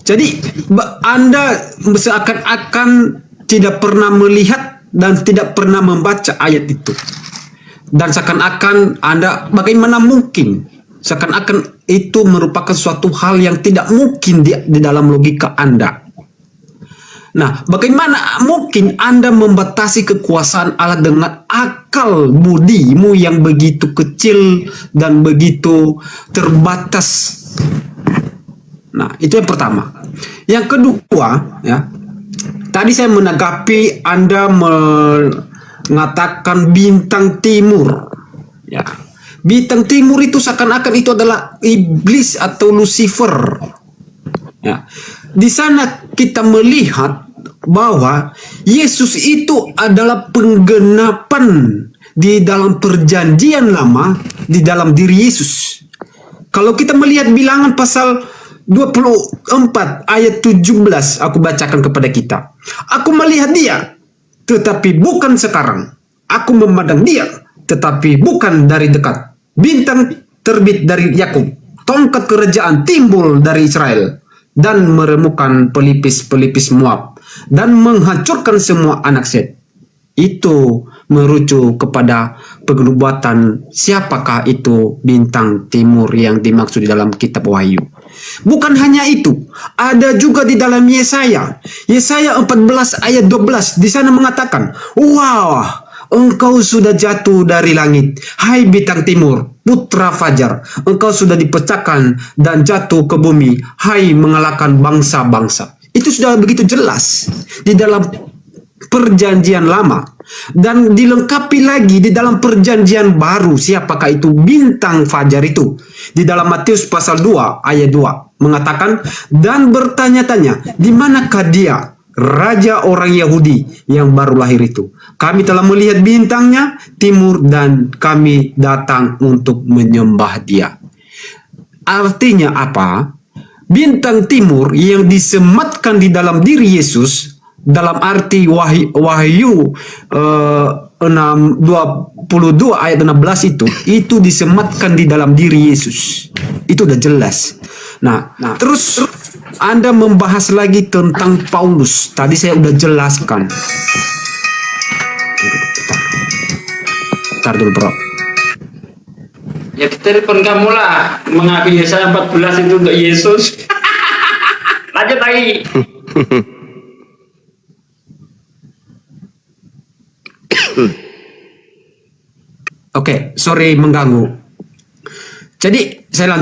Jadi Anda seakan-akan tidak pernah melihat dan tidak pernah membaca ayat itu. Dan seakan-akan Anda, bagaimana mungkin? Seakan-akan itu merupakan suatu hal yang tidak mungkin di dalam logika Anda. Nah, bagaimana mungkin Anda membatasi kekuasaan Allah dengan akal budimu yang begitu kecil dan begitu terbatas? Nah, itu yang pertama. Yang kedua, ya, tadi saya menanggapi Anda mengatakan bintang timur. Ya, bintang timur itu seakan-akan itu adalah iblis atau Lucifer. Ya, di sana kita melihat bahwa Yesus itu adalah penggenapan di dalam perjanjian lama di dalam diri Yesus. Kalau kita melihat bilangan pasal 24 ayat 17, aku bacakan kepada kita. Aku melihat dia, tetapi bukan sekarang. Aku memandang dia, tetapi bukan dari dekat. Bintang terbit dari Yakub, tongkat kerajaan timbul dari Israel, dan meremukkan pelipis-pelipis Moab, dan menghancurkan semua anak Set. Itu merujuk kepada penglibatan siapakah itu bintang timur yang dimaksud di dalam kitab Wahyu. Bukan hanya itu, ada juga di dalam Yesaya 14 ayat 12 di sana mengatakan, "Wah, engkau sudah jatuh dari langit, hai bintang timur, putra fajar. Engkau sudah dipecahkan dan jatuh ke bumi, hai mengalahkan bangsa-bangsa." Itu sudah begitu jelas di dalam perjanjian lama, dan dilengkapi lagi di dalam perjanjian baru. Siapakah itu bintang fajar itu? Di dalam Matius pasal 2 ayat 2 mengatakan, dan bertanya-tanya, di manakah dia, raja orang Yahudi yang baru lahir itu? Kami telah melihat bintangnya timur dan kami datang untuk menyembah dia. Artinya apa? Bintang timur yang disematkan di dalam diri Yesus dalam arti Wahyu 22 ayat 16 itu disematkan di dalam diri Yesus. Itu udah jelas. Nah terus Anda membahas lagi tentang Paulus. Tadi saya udah jelaskan. Bentar dulu bro. Ya telepon kamu lah, mengambil Yesaya 14 itu untuk Yesus. Lanjut lagi. Oke, sorry mengganggu. Jadi saya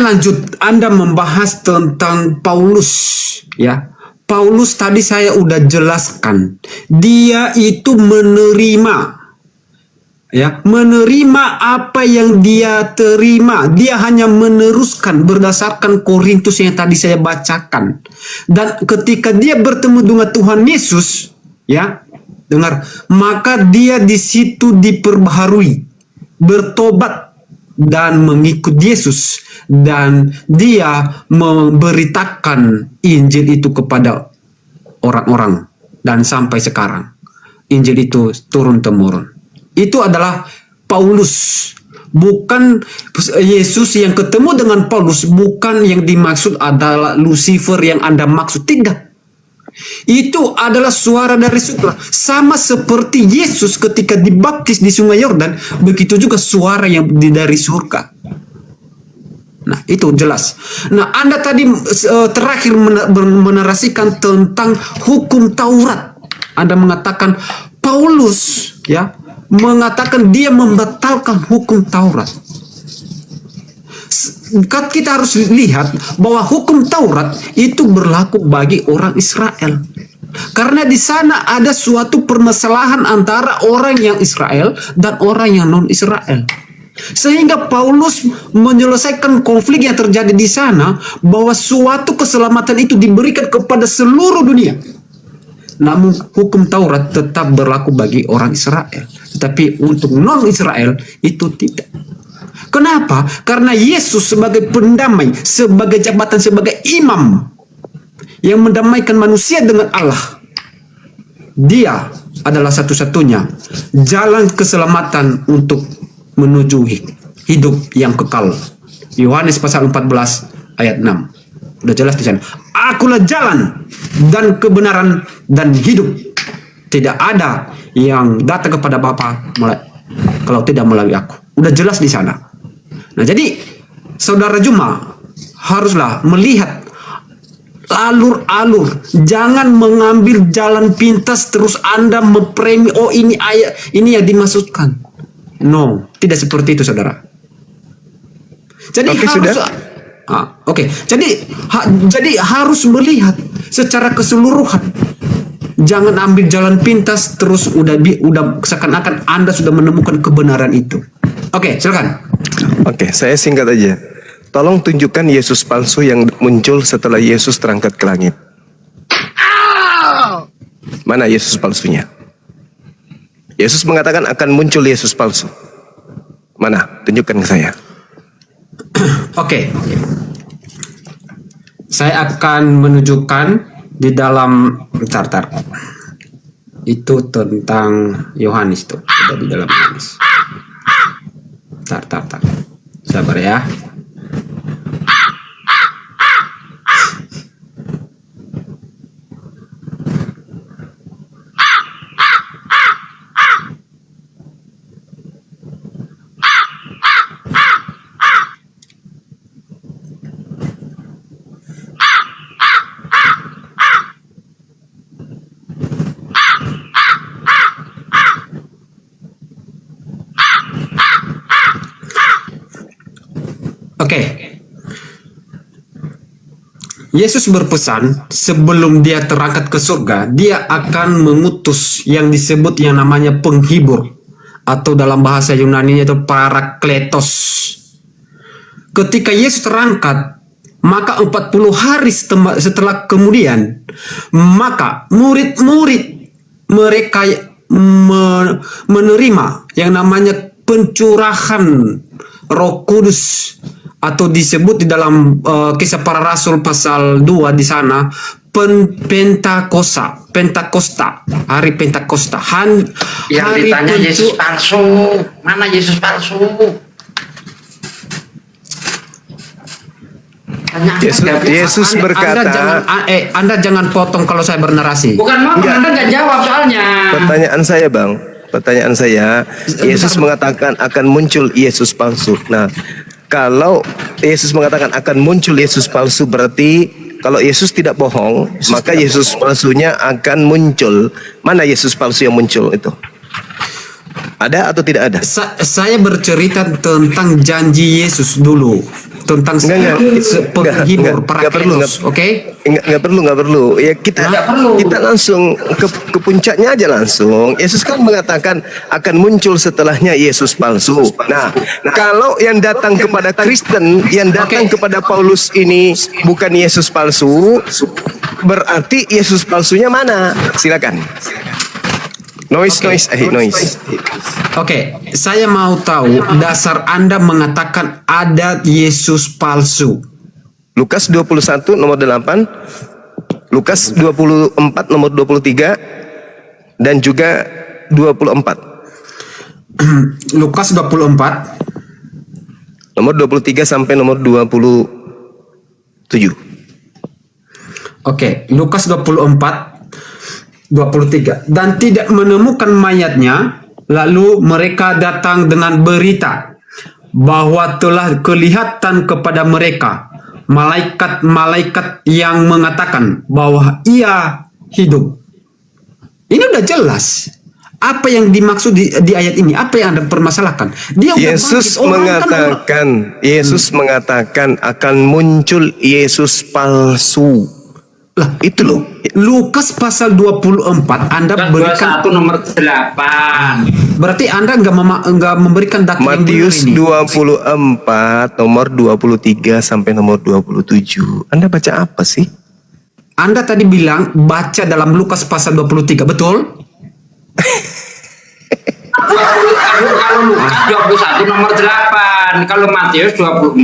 lanjut. Anda membahas tentang Paulus, ya. Paulus tadi saya udah jelaskan. Dia itu menerima, ya, menerima apa yang dia terima. Dia hanya meneruskan berdasarkan Korintus yang tadi saya bacakan. Dan ketika dia bertemu dengan Tuhan Yesus, ya, dengar, maka dia di situ diperbaharui, bertobat dan mengikut Yesus, dan dia memberitakan Injil itu kepada orang-orang, dan sampai sekarang Injil itu turun temurun. Itu adalah Paulus, bukan Yesus yang ketemu dengan Paulus. Bukan yang dimaksud adalah Lucifer yang Anda maksud, tidak. Itu adalah suara dari surga. Sama seperti Yesus ketika dibaptis di Sungai Yordan, begitu juga suara yang dari surga. Nah, itu jelas. Nah, Anda tadi terakhir menarasikan tentang hukum Taurat. Anda mengatakan Paulus, ya, mengatakan dia membatalkan hukum Taurat. Kita harus lihat bahwa hukum Taurat itu berlaku bagi orang Israel. Karena di sana ada suatu permasalahan antara orang yang Israel dan orang yang non-Israel. Sehingga Paulus menyelesaikan konflik yang terjadi di sana, bahwa suatu keselamatan itu diberikan kepada seluruh dunia. Namun hukum Taurat tetap berlaku bagi orang Israel, tetapi untuk non-Israel itu tidak. Kenapa? Karena Yesus sebagai pendamai, sebagai jabatan, sebagai imam yang mendamaikan manusia dengan Allah, dia adalah satu-satunya jalan keselamatan untuk menuju hidup yang kekal. Yohanes pasal 14 ayat 6. Udah jelas di sana. Akulah jalan dan kebenaran dan hidup. Tidak ada yang datang kepada Bapa kalau tidak melalui aku. Udah jelas di sana. Nah, jadi saudara Juma haruslah melihat alur-alur. Jangan mengambil jalan pintas terus Anda mempremi, oh ini ayat, ini yang dimaksudkan. No, tidak seperti itu, saudara. Jadi harus jadi harus melihat secara keseluruhan. Jangan ambil jalan pintas terus udah seakan-akan Anda sudah menemukan kebenaran itu. Oke, silakan. Oke, saya singkat aja. Tolong tunjukkan Yesus palsu yang muncul setelah Yesus terangkat ke langit. Mana Yesus palsunya? Yesus mengatakan akan muncul Yesus palsu. Mana? Tunjukkan ke saya. Oke. Saya akan menunjukkan di dalam bentar. Itu tentang Yohanes tuh, ada di dalam Yohanes. Bentar. Sabar ya. Oke. Yesus berpesan sebelum dia terangkat ke surga, dia akan mengutus yang disebut yang namanya penghibur, atau dalam bahasa Yunani itu parakletos. Ketika Yesus terangkat, maka 40 hari setelah kemudian, maka murid-murid mereka menerima yang namanya pencurahan Roh Kudus, atau disebut di dalam Kisah Para Rasul pasal 2 di sana Pentakosta, hari Pentakosta. Yang ditanya Yesus palsu, mana Yesus palsu? Yesus berkata, Anda jangan potong kalau saya bernarasi. Bukan mau, Anda nggak jawab soalnya. pertanyaan saya Bang, pertanyaan saya, Yesus mengatakan akan muncul Yesus palsu. Nah, kalau Yesus mengatakan akan muncul Yesus palsu, berarti kalau Yesus tidak bohong, maka Yesus palsunya akan muncul. Mana Yesus palsu yang muncul itu? Ada atau tidak ada? Saya bercerita tentang janji Yesus dulu, tentang penghibur para Kristus, oke? Nggak perlu. Ya kita langsung ke puncaknya aja langsung. Yesus kan mengatakan akan muncul setelahnya Yesus palsu. Nah, kalau yang datang kepada Kristen, yang datang kepada Paulus ini bukan Yesus palsu, berarti Yesus palsunya mana? Silakan. Noise. Oke, saya mau tahu dasar Anda mengatakan ada Yesus palsu. Lukas 21 nomor 8, Lukas 24 nomor 23, dan juga 24. Lukas 24 nomor 23 sampai nomor 27. Oke, Lukas 24 23. Dan tidak menemukan mayatnya, lalu mereka datang dengan berita bahwa telah kelihatan kepada mereka malaikat-malaikat yang mengatakan bahwa ia hidup. Ini udah jelas. Apa yang dimaksud di ayat ini? Apa yang Anda permasalahkan? Yesus mengatakan akan muncul Yesus palsu. Lah, itu loh. Lukas pasal 24 Anda berikan 21 nomor 8. Berarti Anda enggak memberikan data yang benar Matius ini. 24 nomor 23 sampai nomor 27. Anda baca apa sih? Anda tadi bilang baca dalam Lukas pasal 23, betul? Kalau Lukas 21 nomor 8, kalau Matius 24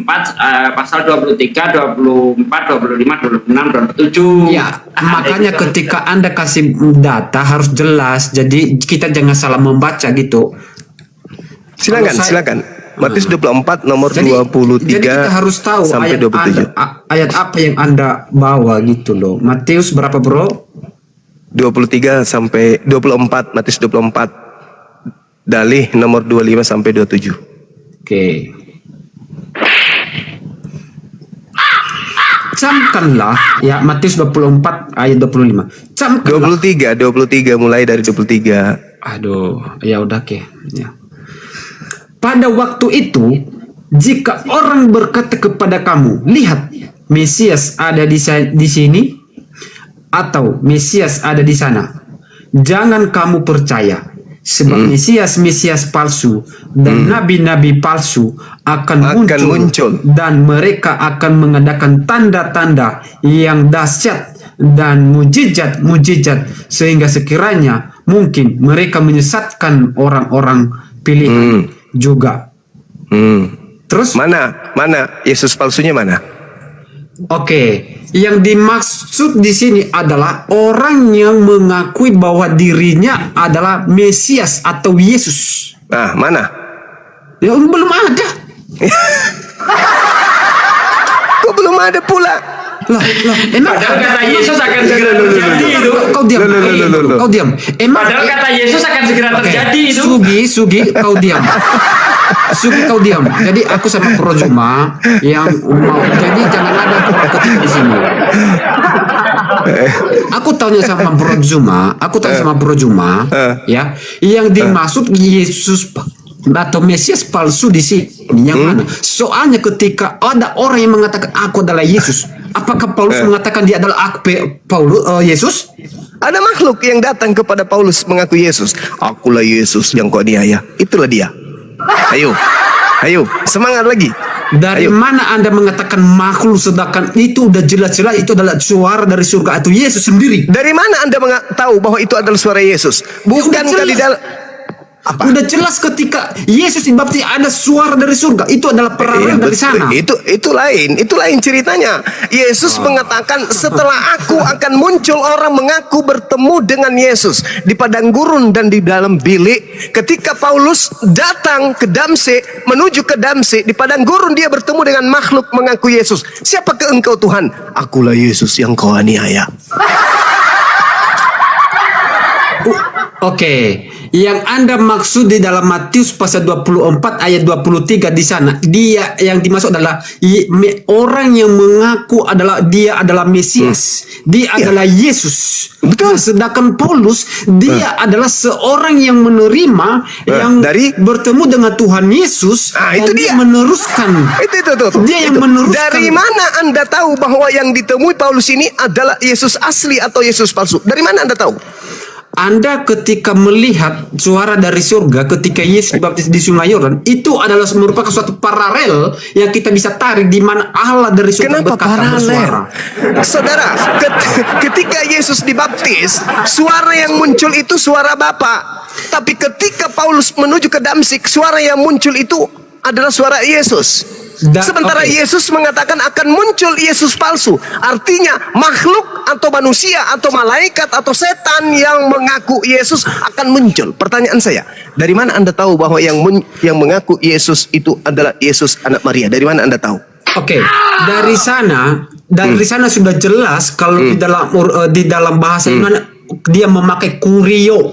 pasal 23, 24, 25, 26, 27. Ya, makanya ketika Anda kasih data harus jelas. Jadi kita jangan salah membaca gitu. Silakan. Matius 24 nomor 23 jadi kita harus tahu sampai 27. ayat apa yang Anda bawa gitu loh. Matius berapa, Bro? 23 sampai 24, Matius 24. Dalih nomor 25 sampai 27. Oke. Camkanlah ya Matius 24 ayat 25. Camkanlah. 23 mulai dari 23. Aduh, ya udah oke. Ya. Pada waktu itu, jika orang berkata kepada kamu, lihat, Mesias ada di sini, atau Mesias ada di sana, jangan kamu percaya. Sebab Mesias palsu dan nabi-nabi palsu akan muncul dan mereka akan mengadakan tanda-tanda yang dahsyat dan mujizat sehingga sekiranya mungkin mereka menyesatkan orang-orang pilihan juga. Terus mana Yesus palsunya mana? Oke, yang dimaksud di sini adalah orang yang mengakui bahwa dirinya adalah Mesias atau Yesus. Nah, mana? Ya belum ada. Kok belum ada pula? Lah, emang Padahal kata Yesus akan segera terjadi itu. Kau diam. Kau diam. Padahal kata Yesus akan segera terjadi itu. Sugi, kau diam. Sugi, kau diam. Jadi aku sama Pro Juma yang mau. Jadi jangan ada ketika di sini. Aku tanya sama Pro Juma, ya, yang dimaksud Yesus atau Mesias palsu di sini yang mana? Soalnya ketika ada orang yang mengatakan aku adalah Yesus, apakah Paulus mengatakan dia adalah Yesus? Ada makhluk yang datang kepada Paulus mengaku Yesus. Akulah Yesus yang kau aniaya. Itulah dia. Ayo, semangat lagi. Dari mana Anda mengatakan makhluk sedangkan itu udah jelas-jelas itu adalah suara dari surga atau Yesus sendiri? Dari mana Anda tahu bahwa itu adalah suara Yesus? Bukankah di dalam Apa? Udah jelas ketika Yesus dibaptis ada suara dari surga. Itu adalah perarel dari sana. Itu lain ceritanya. Yesus mengatakan setelah aku akan muncul orang mengaku bertemu dengan Yesus di padang gurun dan di dalam bilik. Ketika Paulus datang ke Damsik, menuju ke Damsik, di padang gurun dia bertemu dengan makhluk mengaku Yesus. Siapakah engkau Tuhan? Akulah Yesus yang kau aniaya. Oke, yang Anda maksud di dalam Matius pasal 24 ayat 23 di sana, dia yang dimaksud adalah orang yang mengaku dia adalah Mesias, dia adalah Yesus. Betul. Sedangkan Paulus dia adalah seorang yang menerima yang bertemu dengan Tuhan Yesus dan itu dia meneruskan. Dia yang meneruskan. Dari mana Anda tahu bahwa yang ditemui Paulus ini adalah Yesus asli atau Yesus palsu? Dari mana Anda tahu? Anda ketika melihat suara dari surga ketika Yesus dibaptis di Sungai Yordan, itu adalah merupakan suatu paralel yang kita bisa tarik di mana Allah dari surga bersuara. Saudara, ketika Yesus dibaptis, suara yang muncul itu suara Bapa. Tapi ketika Paulus menuju ke Damsik, suara yang muncul itu adalah suara Yesus. Sementara Yesus mengatakan akan muncul Yesus palsu. Artinya makhluk atau manusia atau malaikat atau setan yang mengaku Yesus akan muncul. Pertanyaan saya, dari mana Anda tahu bahwa yang mengaku Yesus itu adalah Yesus anak Maria? Dari mana Anda tahu? Dari sana sudah jelas kalau di dalam bahasa Yunani dia memakai kurio.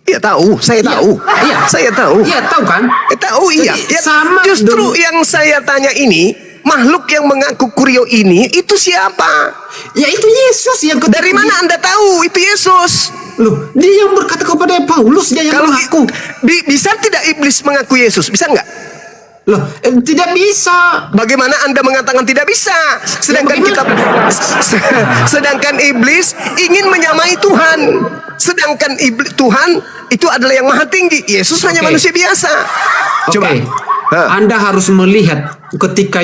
Iya tahu, saya tahu. Iya, saya tahu. Iya tahu kan? Tahu iya. Sama justru yang saya tanya ini, makhluk yang mengaku kurio ini itu siapa? Ya itu Yesus yang dari mana Anda tahu itu Yesus? Loh, dia yang berkata kepada Paulus, dia yang mengaku. Bisa tidak iblis mengaku Yesus? Bisa enggak? Loh, tidak bisa. Bagaimana Anda mengatakan tidak bisa? Sedangkan sedangkan iblis ingin menyamai Tuhan. Sedangkan Tuhan itu adalah yang maha tinggi. Yesus hanya manusia biasa. Coba. Anda harus melihat ketika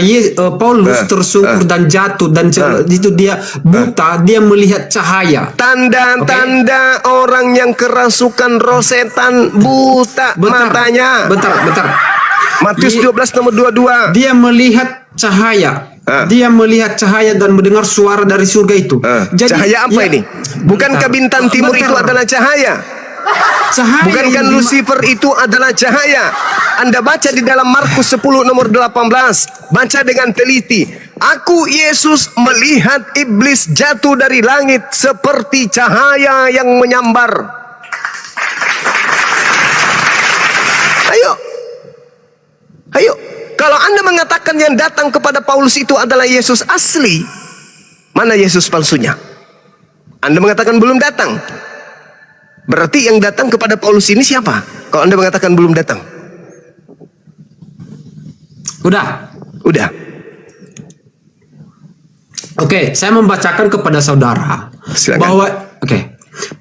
Paulus tersungkur dan jatuh dan itu dia buta, dia melihat cahaya. Tanda-tanda orang yang kerasukan roh setan buta matanya. Bentar. Matius 12 nomor 22. Dia melihat cahaya. Dia melihat cahaya dan mendengar suara dari surga itu. Jadi, cahaya apa ini? Bukankah bintang timur itu adalah cahaya? Bukankah Lucifer itu adalah cahaya? Anda baca di dalam Markus 10 nomor 18. Baca dengan teliti. Aku Yesus melihat iblis jatuh dari langit seperti cahaya yang menyambar. Ayo. Kalau Anda mengatakan yang datang kepada Paulus itu adalah Yesus asli, mana Yesus palsunya? Anda mengatakan belum datang. Berarti yang datang kepada Paulus ini siapa? Kalau Anda mengatakan belum datang. Udah. Oke, saya membacakan kepada saudara. Silakan.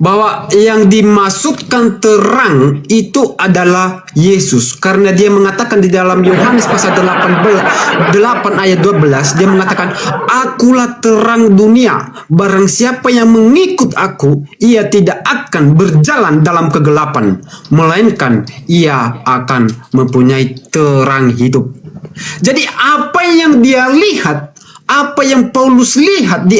Bahwa yang dimaksudkan terang itu adalah Yesus, karena dia mengatakan di dalam Yohanes pasal 8 ayat 12 dia mengatakan, akulah terang dunia, barang siapa yang mengikut aku ia tidak akan berjalan dalam kegelapan, melainkan ia akan mempunyai terang hidup. Jadi apa yang dia lihat, apa yang Paulus lihat di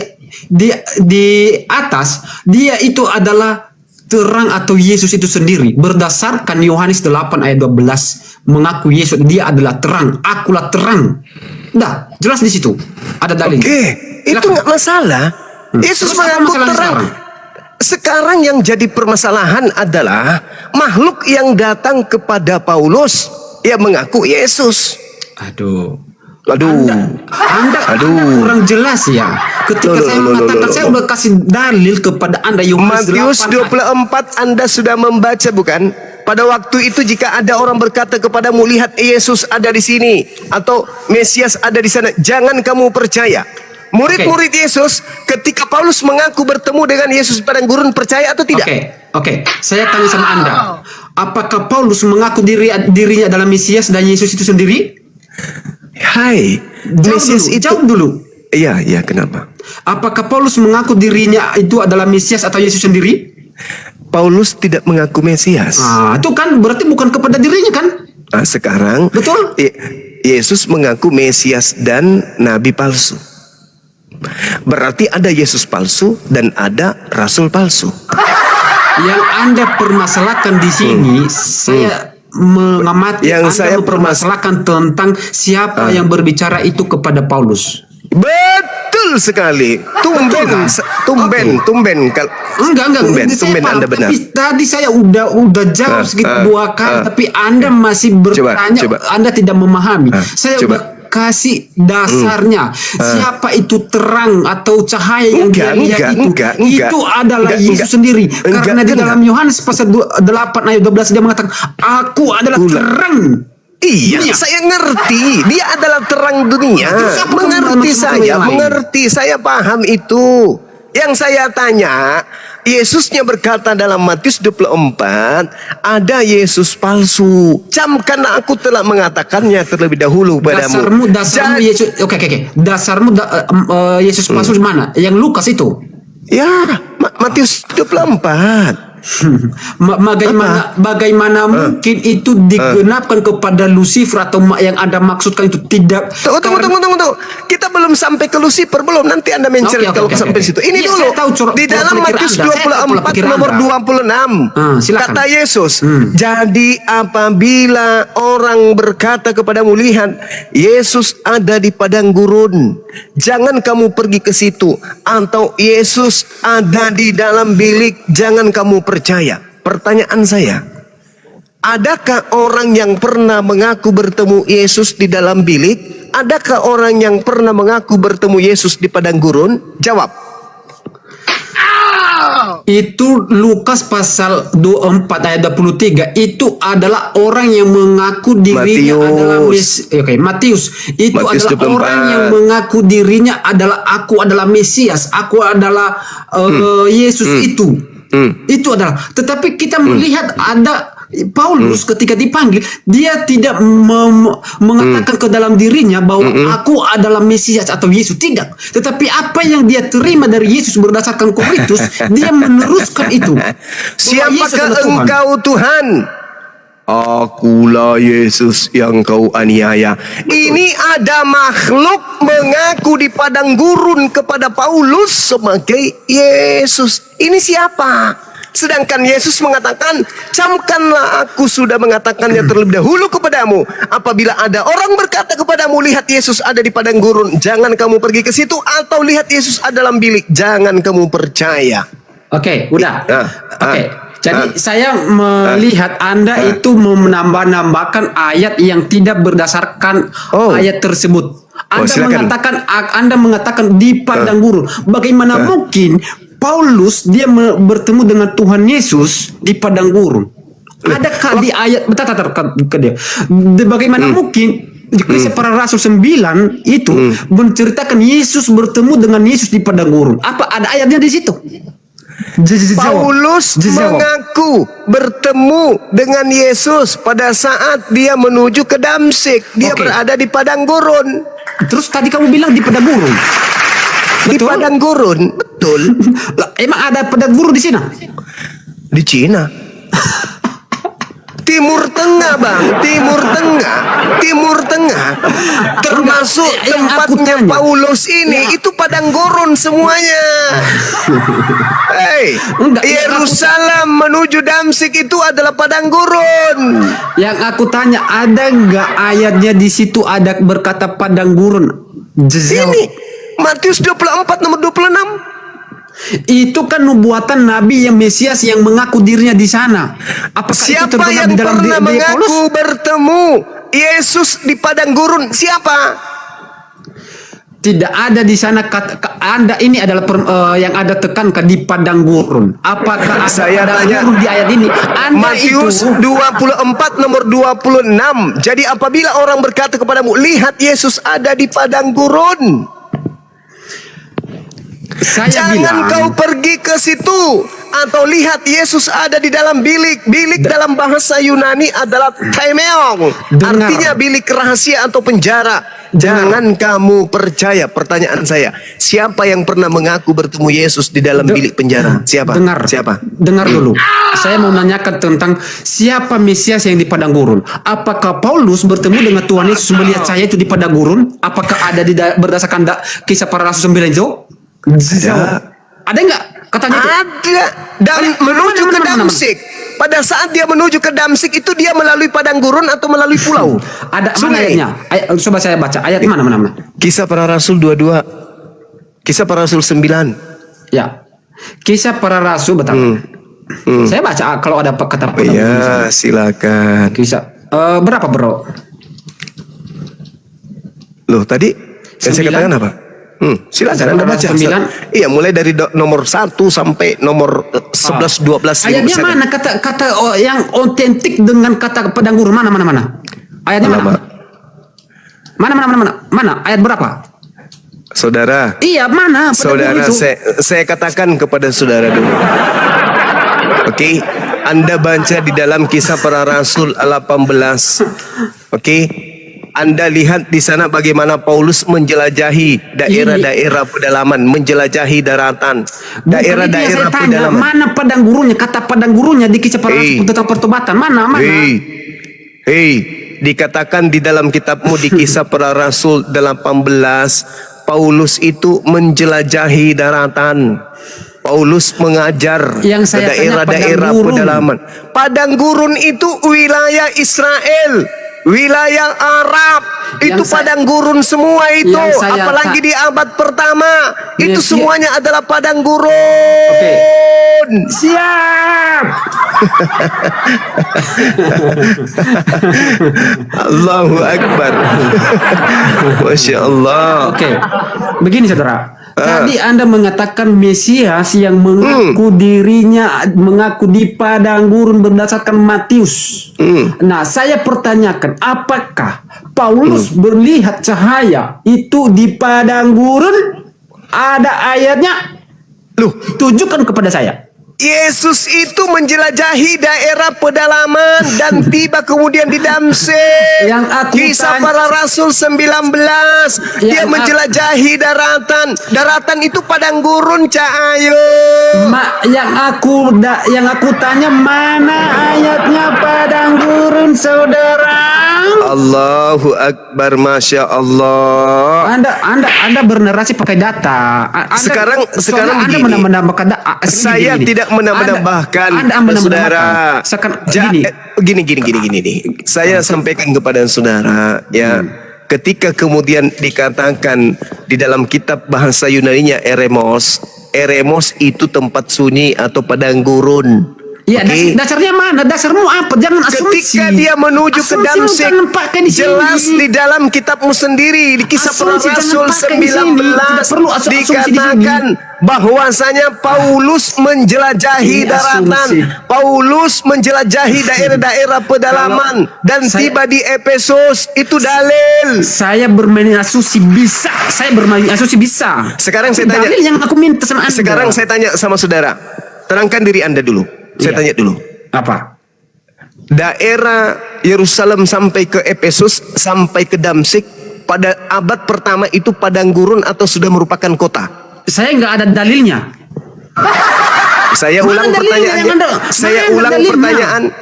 atas, dia itu adalah terang atau Yesus itu sendiri. Berdasarkan Yohanes 8 ayat 12 mengaku Yesus dia adalah terang, akulah terang. Dah, jelas di situ. Ada dalil. Itu nggak masalah. Yesus mengaku terang. Sekarang yang jadi permasalahan adalah makhluk yang datang kepada Paulus yang mengaku Yesus. Anda kurang jelas ya. Ketika saya mengatakan, saya udah kasih dalil kepada Anda. Matius 24 Anda sudah membaca bukan? Pada waktu itu jika ada orang berkata kepadamu, lihat Yesus ada di sini atau Mesias ada di sana, jangan kamu percaya. Murid-murid Yesus ketika Paulus mengaku bertemu dengan Yesus di padang gurun, percaya atau tidak? Oke. Saya tanya sama Anda, apakah Paulus mengaku dirinya adalah Mesias dan Yesus itu sendiri? Jawab dulu. Iya, kenapa? Apakah Paulus mengaku dirinya itu adalah Mesias atau Yesus sendiri? Paulus tidak mengaku Mesias. Itu kan berarti bukan kepada dirinya kan? Sekarang Betul. Yesus mengaku Mesias dan nabi palsu. Berarti ada Yesus palsu dan ada rasul palsu. Yang Anda permasalahkan di sini, saya mengamati Yang Anda saya mempermasalahkan tentang siapa yang berbicara itu kepada Paulus. Betul sekali. Tumben Saya paham, Anda benar. tapi tadi saya udah jawab sekitar 2 kali, tapi Anda masih bertanya, Coba. Anda tidak memahami. Saya coba. udah kasih dasarnya. Siapa itu terang atau cahaya yang dia lihat itu adalah Yesus sendiri. Karena di dalam Yohanes pasal 8 ayat 12 dia mengatakan, "Aku adalah terang." Iya, Dunia. saya ngerti. Dia adalah terang dunia. Mengerti saya paham itu. Yang saya tanya, Yesusnya berkata dalam Matius 24, ada Yesus palsu. Camkan aku telah mengatakannya terlebih dahulu padamu. Dasarmu Yesus. Oke. Dasarmu Yesus palsu mana? Yang Lukas itu. Ya, Matius 24. Bagaimana mungkin itu digenapkan kepada Lucifer atau yang Anda maksudkan itu tidak? Tunggu. Kita belum sampai ke Lucifer, belum. Nanti Anda menceritakan kalau sampai situ. Ini dulu. Di dalam Matius 24 nomor 26 kata Yesus, jadi apabila orang berkata kepadamu, lihat Yesus ada di padang gurun, jangan kamu pergi ke situ. Atau Yesus ada di dalam bilik, jangan kamu percaya. Pertanyaan saya, adakah orang yang pernah mengaku bertemu Yesus di dalam bilik? Adakah orang yang pernah mengaku bertemu Yesus di padang gurun? Jawab. Itu Lukas pasal 24 ayat 23. Itu adalah orang yang mengaku dirinya adalah Matius. Itu Matius adalah 24. orang yang mengaku dirinya adalah aku adalah Mesias, aku adalah Yesus itu. Itu adalah. Tetapi kita melihat ada Paulus ketika dipanggil, dia tidak mengatakan ke dalam dirinya bahwa aku adalah Mesias atau Yesus, tidak. Tetapi apa yang dia terima dari Yesus berdasarkan Korintus, dia meneruskan itu. Siapakah engkau Tuhan? Akulah Yesus yang kau aniaya. Ini ada makhluk mengaku di padang gurun kepada Paulus sebagai Yesus. Ini siapa? Sedangkan Yesus mengatakan, camkanlah aku sudah mengatakannya terlebih dahulu kepadamu. Apabila ada orang berkata kepadamu, lihat Yesus ada di padang gurun, jangan kamu pergi ke situ. Atau lihat Yesus ada dalam bilik, jangan kamu percaya. Oke, udah. Jadi saya melihat Anda itu menambah-nambahkan ayat yang tidak berdasarkan ayat tersebut. Anda mengatakan di padang gurun. Bagaimana mungkin Paulus dia bertemu dengan Tuhan Yesus di padang gurun? Adakah di ayat bagaimana mungkin di Kisah Para Rasul 9 itu menceritakan Yesus bertemu dengan Yesus di padang gurun? Apa ada ayatnya di situ? Paulus mengaku bertemu dengan Yesus pada saat dia menuju ke Damsyik. Dia berada di padang gurun. Terus tadi kamu bilang di padang gurun. Di padang gurun, betul. Emang ada padang gurun di Cina? Di Cina. Timur Tengah, Bang. Timur Tengah. Termasuk tempatnya Paulus ini, itu padang gurun semuanya. Yerusalem menuju Damsyik itu adalah padang gurun. Yang aku tanya, ada nggak ayatnya di situ ada berkata padang gurun? Ini Matius 24 nomor 26. Itu kan nubuatan Nabi yang Mesias yang mengaku dirinya di sana. Apakah siapa itu yang di dalam pernah mengaku Paulus? bertemu Yesus di padang gurun? Siapa? Tidak ada di sana Anda ini adalah yang ada tekankan di padang gurun. Apakah saya ada tanya gurun di ayat ini? Matius 24 nomor 26. Jadi apabila orang berkata kepadamu, lihat Yesus ada di padang gurun, jangan kau pergi ke situ. atau lihat Yesus ada di dalam bilik. Bilik dalam bahasa Yunani adalah taimeong. Artinya bilik rahasia atau penjara. Jangan kamu percaya. Pertanyaan saya, siapa yang pernah mengaku bertemu Yesus di dalam bilik penjara? Siapa? Siapa? Dengar dulu. Saya mau nanyakan tentang siapa Mesias yang di padang gurun. Apakah Paulus bertemu dengan Tuhan Yesus melihat saya itu di padang gurun? Apakah ada berdasarkan kisah para rasul 9 itu? Ada enggak? Katanya itu. Ada. Dan menuju ke Damsyik. Pada saat dia menuju ke Damsyik itu dia melalui padang gurun atau melalui pulau? Ada mana ayatnya? Coba saya baca. Ayat mana? Kisah para Rasul 22. Kisah para Rasul 9. Ya. Kisah para Rasul betul. Saya baca kalau ada kata padang gurun. Ya, silakan. Kisah berapa, Bro? Loh, tadi yang saya katakan apa? Silakan Anda baca. Iya, mulai dari nomor 1 sampai nomor 11, 12. Ayatnya mana kata yang otentik dengan kata padang gurun? Mana? Ayatnya mana? Mana? Ayat berapa? Saudara. Iya, mana? Saudara, saya katakan kepada saudara dulu. Oke, Anda baca di dalam Kisah Para Rasul 18. Oke. Anda lihat di sana bagaimana Paulus menjelajahi daerah-daerah pedalaman, menjelajahi daratan, daerah-daerah pedalaman. Mana padang gurunnya? Kata padang gurunnya di Kisah Para Rasul tentang pertobatan. Mana? Dikatakan di dalam kitabmu di Kisah Para Rasul 18, Paulus itu menjelajahi daratan. Paulus mengajar ke daerah-daerah pedalaman. Padang gurun itu wilayah Israel, wilayah Arab. Itu padang gurun semua itu. Apalagi di abad pertama. Itu semuanya adalah padang gurun. Oke. Siap. Allahu Akbar. Masya Allah. Oke. Begini saudara. Tadi Anda mengatakan Mesias yang mengaku dirinya mengaku di padang gurun berdasarkan Matius. Nah, saya pertanyakan, apakah Paulus berlihat cahaya itu di padang gurun? Ada ayatnya? Loh, tunjukkan kepada saya. Yesus itu menjelajahi daerah pedalaman dan tiba kemudian di Damsyik. Kisah Para Rasul 19. Dia menjelajahi daratan. Daratan itu padang gurun, Ayo. Yang aku tanya, mana ayatnya padang gurun, saudara? Allahu Akbar, Masya Allah. Anda bernarasi pakai data. Sekarang Anda menambahkan saya tidak menambahkan, saudara. Gini nih. Saya sampaikan kepada saudara, ya. Ketika kemudian dikatakan di dalam kitab bahasa Yunaninya eremos itu tempat sunyi atau padang gurun. Ya, dasarnya mana? Dasarmu apa? Jangan asumsi. Ketika dia menuju ke Damsyik, jelas di dalam kitabmu sendiri di Kisah Para Rasul 19 dikatakan bahwasanya Paulus menjelajahi daratan, Paulus menjelajahi daerah-daerah pedalaman dan tiba di Efesus. Itu dalil. Saya bermain asumsi bisa. Sekarang saya tanya. Dalil yang aku minta sama Anda. Sekarang saya tanya sama saudara. Terangkan diri Anda dulu. Saya tanya dulu. Apa? Daerah Yerusalem sampai ke Efesus, sampai ke Damsyik pada abad pertama itu padang gurun atau sudah merupakan kota? Saya nggak ada dalilnya. Saya ulang pertanyaannya.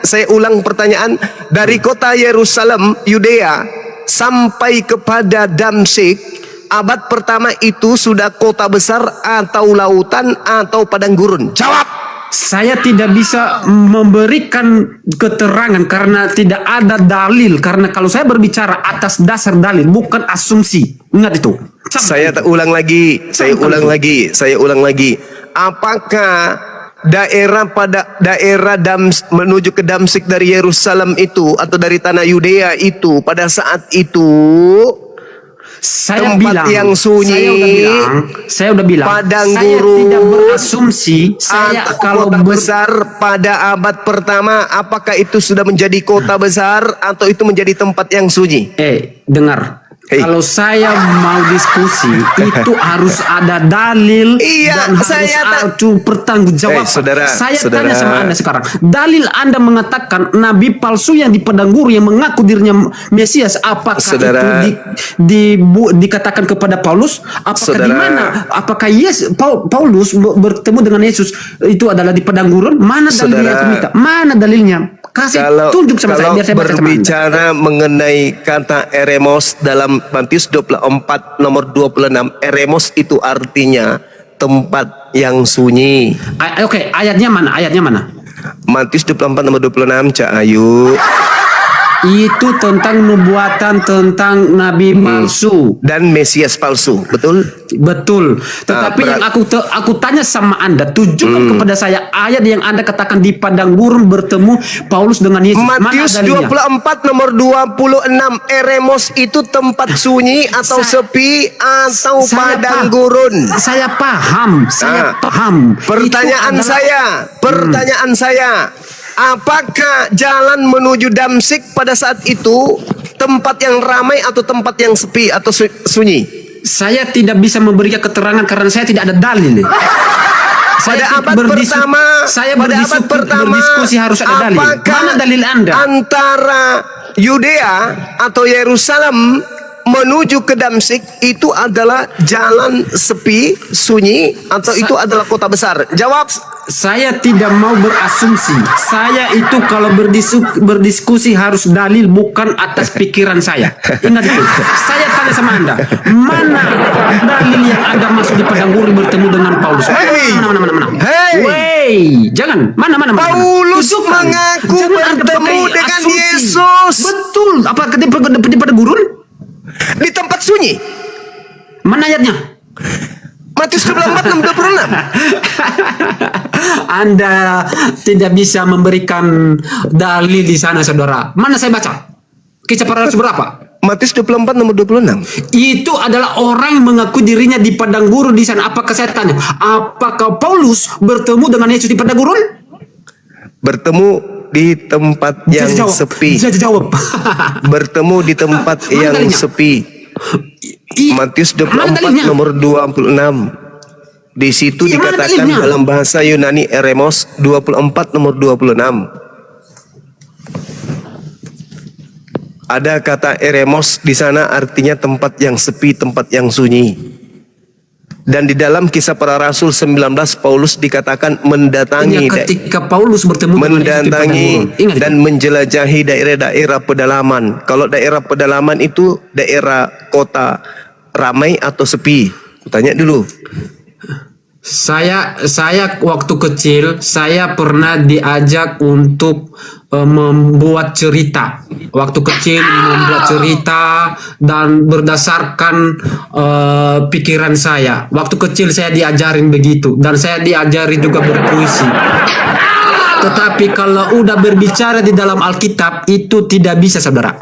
Saya ulang pertanyaan. Dari kota Yerusalem, Yudea sampai kepada Damsyik, abad pertama itu sudah kota besar atau lautan atau padang gurun? Jawab. Saya tidak bisa memberikan keterangan karena tidak ada dalil. Karena kalau saya berbicara atas dasar dalil, bukan asumsi. Ingat itu. Saya ulang lagi. Apakah daerah menuju ke Damsyik dari Yerusalem itu atau dari tanah Yudea itu pada saat itu tempat yang sunyi, saya udah bilang, padang saya gurun, tidak berasumsi. Saya kalau kota besar pada abad pertama, apakah itu sudah menjadi kota besar atau itu menjadi tempat yang sunyi? Dengar. Hei. Kalau saya mau diskusi itu harus ada dalil Iya, dan harus saya pertanggungjawab. saudara, Saya saudara. tanya sama Anda sekarang, dalil Anda mengatakan nabi palsu yang di padang gurun yang mengaku dirinya Mesias, apakah Saudara. itu dikatakan kepada Paulus? Apakah di Saudara. mana? Apakah Paulus bertemu dengan Yesus itu adalah di padang gurun? Mana dalilnya? Saudara. Aku minta. Mana dalilnya? Kasih tunjuk sama saya kalau biar saya baca sama Anda. berbicara mengenai kata eremos dalam Matius 24 nomor 26, eremos itu artinya tempat yang sunyi. Oke, ayatnya mana? Ayatnya mana? Matius 24 nomor 26, Cak Ayu. Itu tentang nubuatan tentang nabi palsu. Dan Mesias palsu, betul? Betul. Tetapi yang aku tanya sama Anda, tunjukkan kepada saya ayat yang Anda katakan di padang gurun bertemu Paulus dengan Yesus. Matius Mana dalilnya? 24 nomor 26, eremos itu tempat sunyi atau sepi atau padang gurun. Saya paham, saya paham. Pertanyaan saya, apakah jalan menuju Damsik pada saat itu tempat yang ramai atau tempat yang sepi atau sunyi? Saya tidak bisa memberikan keterangan karena saya tidak ada dalil. Pada abad pertama, berdiskusi harus ada dalil. apakah Mana dalil Anda? antara Yudea atau Yerusalem menuju ke Damsik itu adalah jalan sepi, sunyi, atau itu adalah kota besar? Jawab. Saya tidak mau berasumsi. Saya itu kalau berdiskusi harus dalil, bukan atas pikiran saya. Ingat itu. Saya tanya sama Anda, mana dalil yang Anda masuk di padang gurun bertemu dengan Paulus? Mana? Hey. Jangan. Mana? Paulus Tunjukkan. mengaku Jangan Anda bertemu pakai dengan asumsi. Yesus. Betul. Apakah di padang gurun? Di tempat sunyi. Mana ayatnya? Matius 24 26. Anda tidak bisa memberikan dalil di sana, saudara. Mana saya baca? Kisah para Rasul berapa? Matius 24 nomor 26. Itu adalah orang yang mengaku dirinya di padang gurun di sana. Apakah saya tanya? Apakah Paulus bertemu dengan Yesus di padang gurun? Bertemu di tempat yang sepi. Bisa jawab. Bertemu di tempat Mana yang dalilnya? sepi. Matius 24 dalilnya? nomor 26. Di situ Iya, mana dikatakan dalilnya? dalam bahasa Yunani eremos 24 nomor 26. Ada kata eremos di sana artinya tempat yang sepi, tempat yang sunyi. Dan di dalam Kisah Para Rasul 19 Paulus dikatakan mendatangi Ketika Paulus bertemu dengan Yesus di padang gurun. Ingat dan menjelajahi daerah-daerah pedalaman. Kalau daerah pedalaman itu daerah kota ramai atau sepi? Tanya dulu. Saya waktu kecil saya pernah diajak untuk membuat cerita. Waktu kecil membuat cerita dan berdasarkan pikiran saya. Waktu kecil saya diajarin begitu dan saya diajari juga berpuisi. Tetapi kalau udah berbicara di dalam Alkitab itu tidak bisa, saudara.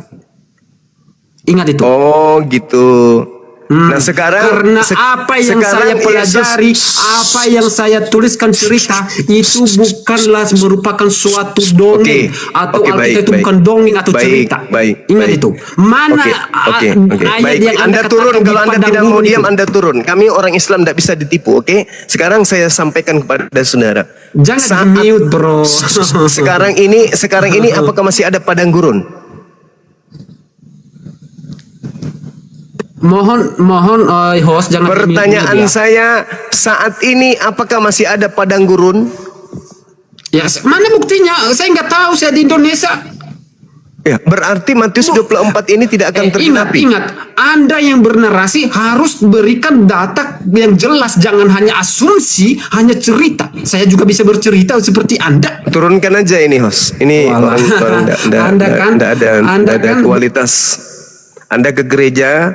Ingat itu. Oh gitu. Nah sekarang Karena apa yang saya pelajari, apa yang saya tuliskan cerita itu bukanlah merupakan suatu dongeng atau Alkitab itu bukan dongeng atau cerita. Ingat itu. Mana ayat yang Anda turun, kalau Anda tidak mau diam Anda turun. Kami orang Islam tidak bisa ditipu, oke? Sekarang saya sampaikan kepada saudara. Jangan mute, bro. Sekarang ini apakah masih ada padang gurun? Mohon host jangan. Pertanyaan saya, saat ini apakah masih ada padang gurun? Ya, mana buktinya? Saya nggak tahu, saya di Indonesia. Ya, berarti Matius 24 ini tidak akan tergenapi. Ingat, Anda yang bernarasi harus berikan data yang jelas, jangan hanya asumsi, hanya cerita. Saya juga bisa bercerita seperti Anda. Turunkan aja ini host. Ini orang tidak ada kualitas. Anda ke gereja,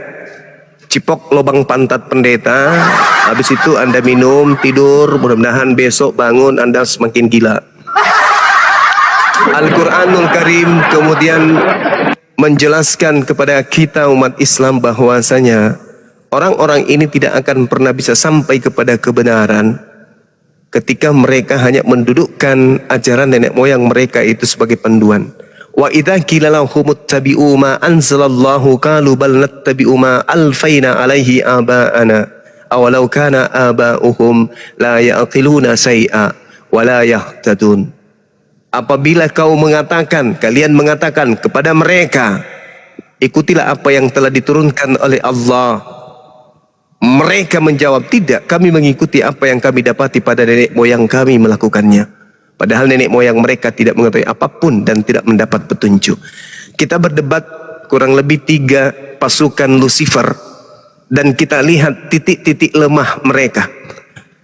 cipok lubang pantat pendeta, habis itu Anda minum, tidur, mudah-mudahan besok bangun Anda semakin gila. Al-Quranul Karim kemudian menjelaskan kepada kita umat Islam bahwasanya orang-orang ini tidak akan pernah bisa sampai kepada kebenaran ketika mereka hanya mendudukkan ajaran nenek moyang mereka itu sebagai panduan. Wa idza qila lahum ittabi'u ma anzalallahu qalu bal nattabi'u ma alfaina alaihi aba'ana awalau kana aba'uhum la ya'qiluna shay'a wa la yahtadun. Apabila kalian mengatakan kepada mereka, ikutilah apa yang telah diturunkan oleh Allah. Mereka menjawab, tidak, kami mengikuti apa yang kami dapati pada nenek moyang kami melakukannya. Padahal nenek moyang mereka tidak mengetahui apapun dan tidak mendapat petunjuk. Kita berdebat kurang lebih 3 pasukan Lucifer dan kita lihat titik-titik lemah mereka.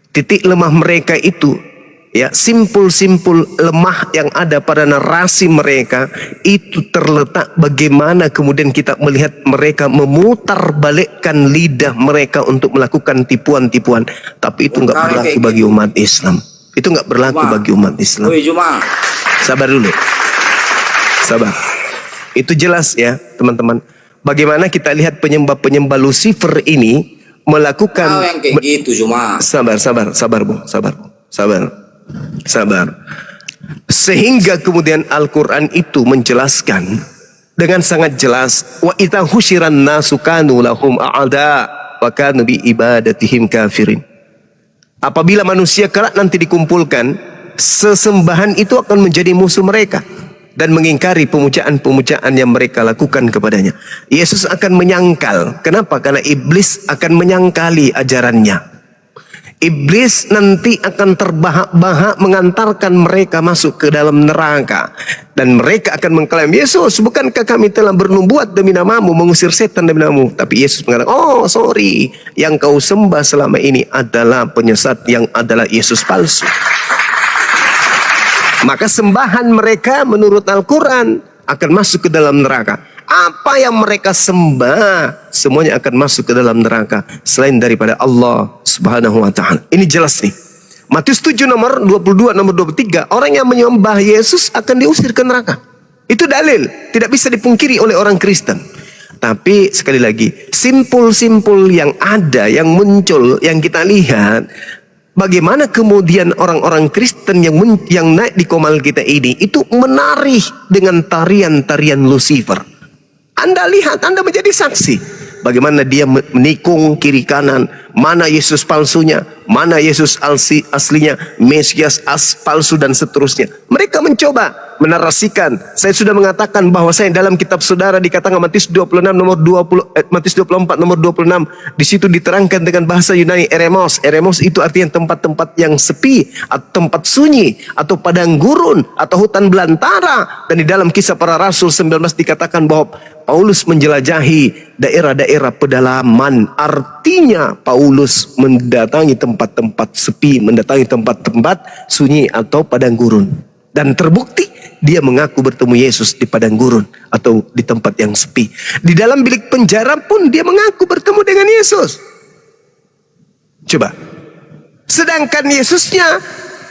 Titik lemah mereka itu, ya, simpul-simpul lemah yang ada pada narasi mereka itu terletak bagaimana kemudian kita melihat mereka memutar balikkan lidah mereka untuk melakukan tipuan-tipuan. Tapi itu nggak berlaku bagi umat Islam. Itu nggak berlaku bagi umat Islam. Sabar dulu. Sabar. Itu jelas ya teman-teman. Bagaimana kita lihat penyembah-penyembah Lucifer ini melakukan yang kayak gitu cuma. Sabar, Bung. Sabar. Sehingga kemudian Al-Quran itu menjelaskan dengan sangat jelas, wa idza husyiran nasu kanu lahum a'da wa kanu bi ibadatihim kafirin. Apabila manusia kelak nanti dikumpulkan, sesembahan itu akan menjadi musuh mereka dan mengingkari pemujaan-pemujaan yang mereka lakukan kepadanya. Yesus akan menyangkal. Kenapa? Karena iblis akan menyangkali ajarannya. Iblis nanti akan terbahak-bahak mengantarkan mereka masuk ke dalam neraka. Dan mereka akan mengklaim, Yesus, bukankah kami telah bernubuat demi namamu, mengusir setan demi namamu? Tapi Yesus mengatakan, oh sorry, yang kau sembah selama ini adalah penyesat yang adalah Yesus palsu. Maka sembahan mereka menurut Al-Quran akan masuk ke dalam neraka. Apa yang mereka sembah semuanya akan masuk ke dalam neraka selain daripada Allah Subhanahu wa taala. Ini jelas nih. Matius 7 nomor 22 nomor 23, orang yang menyembah Yesus akan diusir ke neraka. Itu dalil, tidak bisa dipungkiri oleh orang Kristen. Tapi sekali lagi, simpul-simpul yang ada, yang muncul, yang kita lihat, bagaimana kemudian orang-orang Kristen yang naik di komal kita ini itu menari dengan tarian-tarian Lucifer. Anda lihat, Anda menjadi saksi. Bagaimana dia menikung kiri kanan. Mana Yesus palsunya, mana Yesus aslinya, Mesias palsu dan seterusnya. Mereka mencoba menarasikan. Saya sudah mengatakan bahwa saya dalam kitab saudara dikatakan Matius 26 nomor 20, Matius 24 nomor 26. Di situ diterangkan dengan bahasa Yunani eremos. Eremos itu artinya tempat-tempat yang sepi, atau tempat sunyi, atau padang gurun, atau hutan belantara. Dan di dalam Kisah Para Rasul 19 dikatakan bahwa Paulus menjelajahi daerah-daerah pedalaman. Artinya Paulus mendatangi tempat-tempat sepi, mendatangi tempat-tempat sunyi atau padang gurun. Dan terbukti dia mengaku bertemu Yesus di padang gurun atau di tempat yang sepi. Di dalam bilik penjara pun dia mengaku bertemu dengan Yesus. Coba. Sedangkan Yesusnya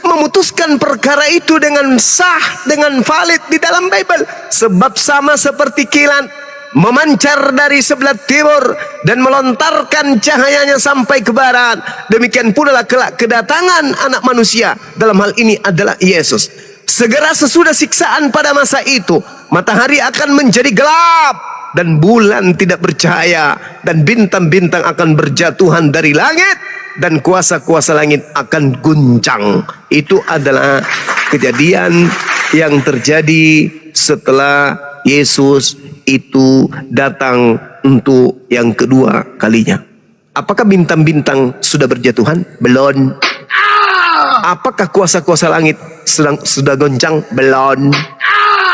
memutuskan perkara itu dengan sah, dengan valid di dalam Bible. Sebab sama seperti kilat memancar dari sebelah timur dan melontarkan cahayanya sampai ke barat. Demikian pula kelak kedatangan anak manusia. Dalam hal ini adalah Yesus. Segera sesudah siksaan pada masa itu, matahari akan menjadi gelap dan bulan tidak bercahaya dan bintang-bintang akan berjatuhan dari langit dan kuasa-kuasa langit akan guncang. Itu adalah kejadian yang terjadi setelah Yesus itu datang untuk yang kedua kalinya. Apakah bintang-bintang sudah berjatuhan? Belum. Apakah kuasa-kuasa langit sudah goncang? Belum.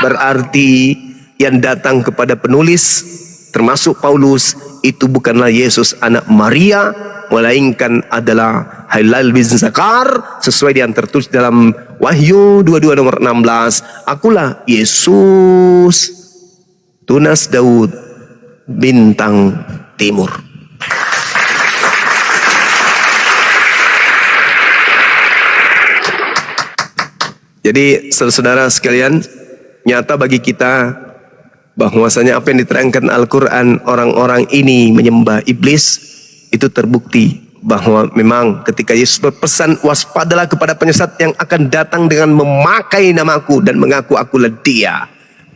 Berarti yang datang kepada penulis termasuk Paulus itu bukanlah Yesus anak Maria, melainkan adalah Halal bin Zakar, sesuai yang tertulis dalam Wahyu 22 nomor 16. Akulah Yesus, tunas Daud, bintang timur. Jadi saudara-saudara sekalian, nyata bagi kita bahwasanya apa yang diterangkan Al-Quran, orang-orang ini menyembah iblis, itu terbukti bahwa memang ketika Yesus berpesan, waspadalah kepada penyesat yang akan datang dengan memakai namaku dan mengaku akulah dia.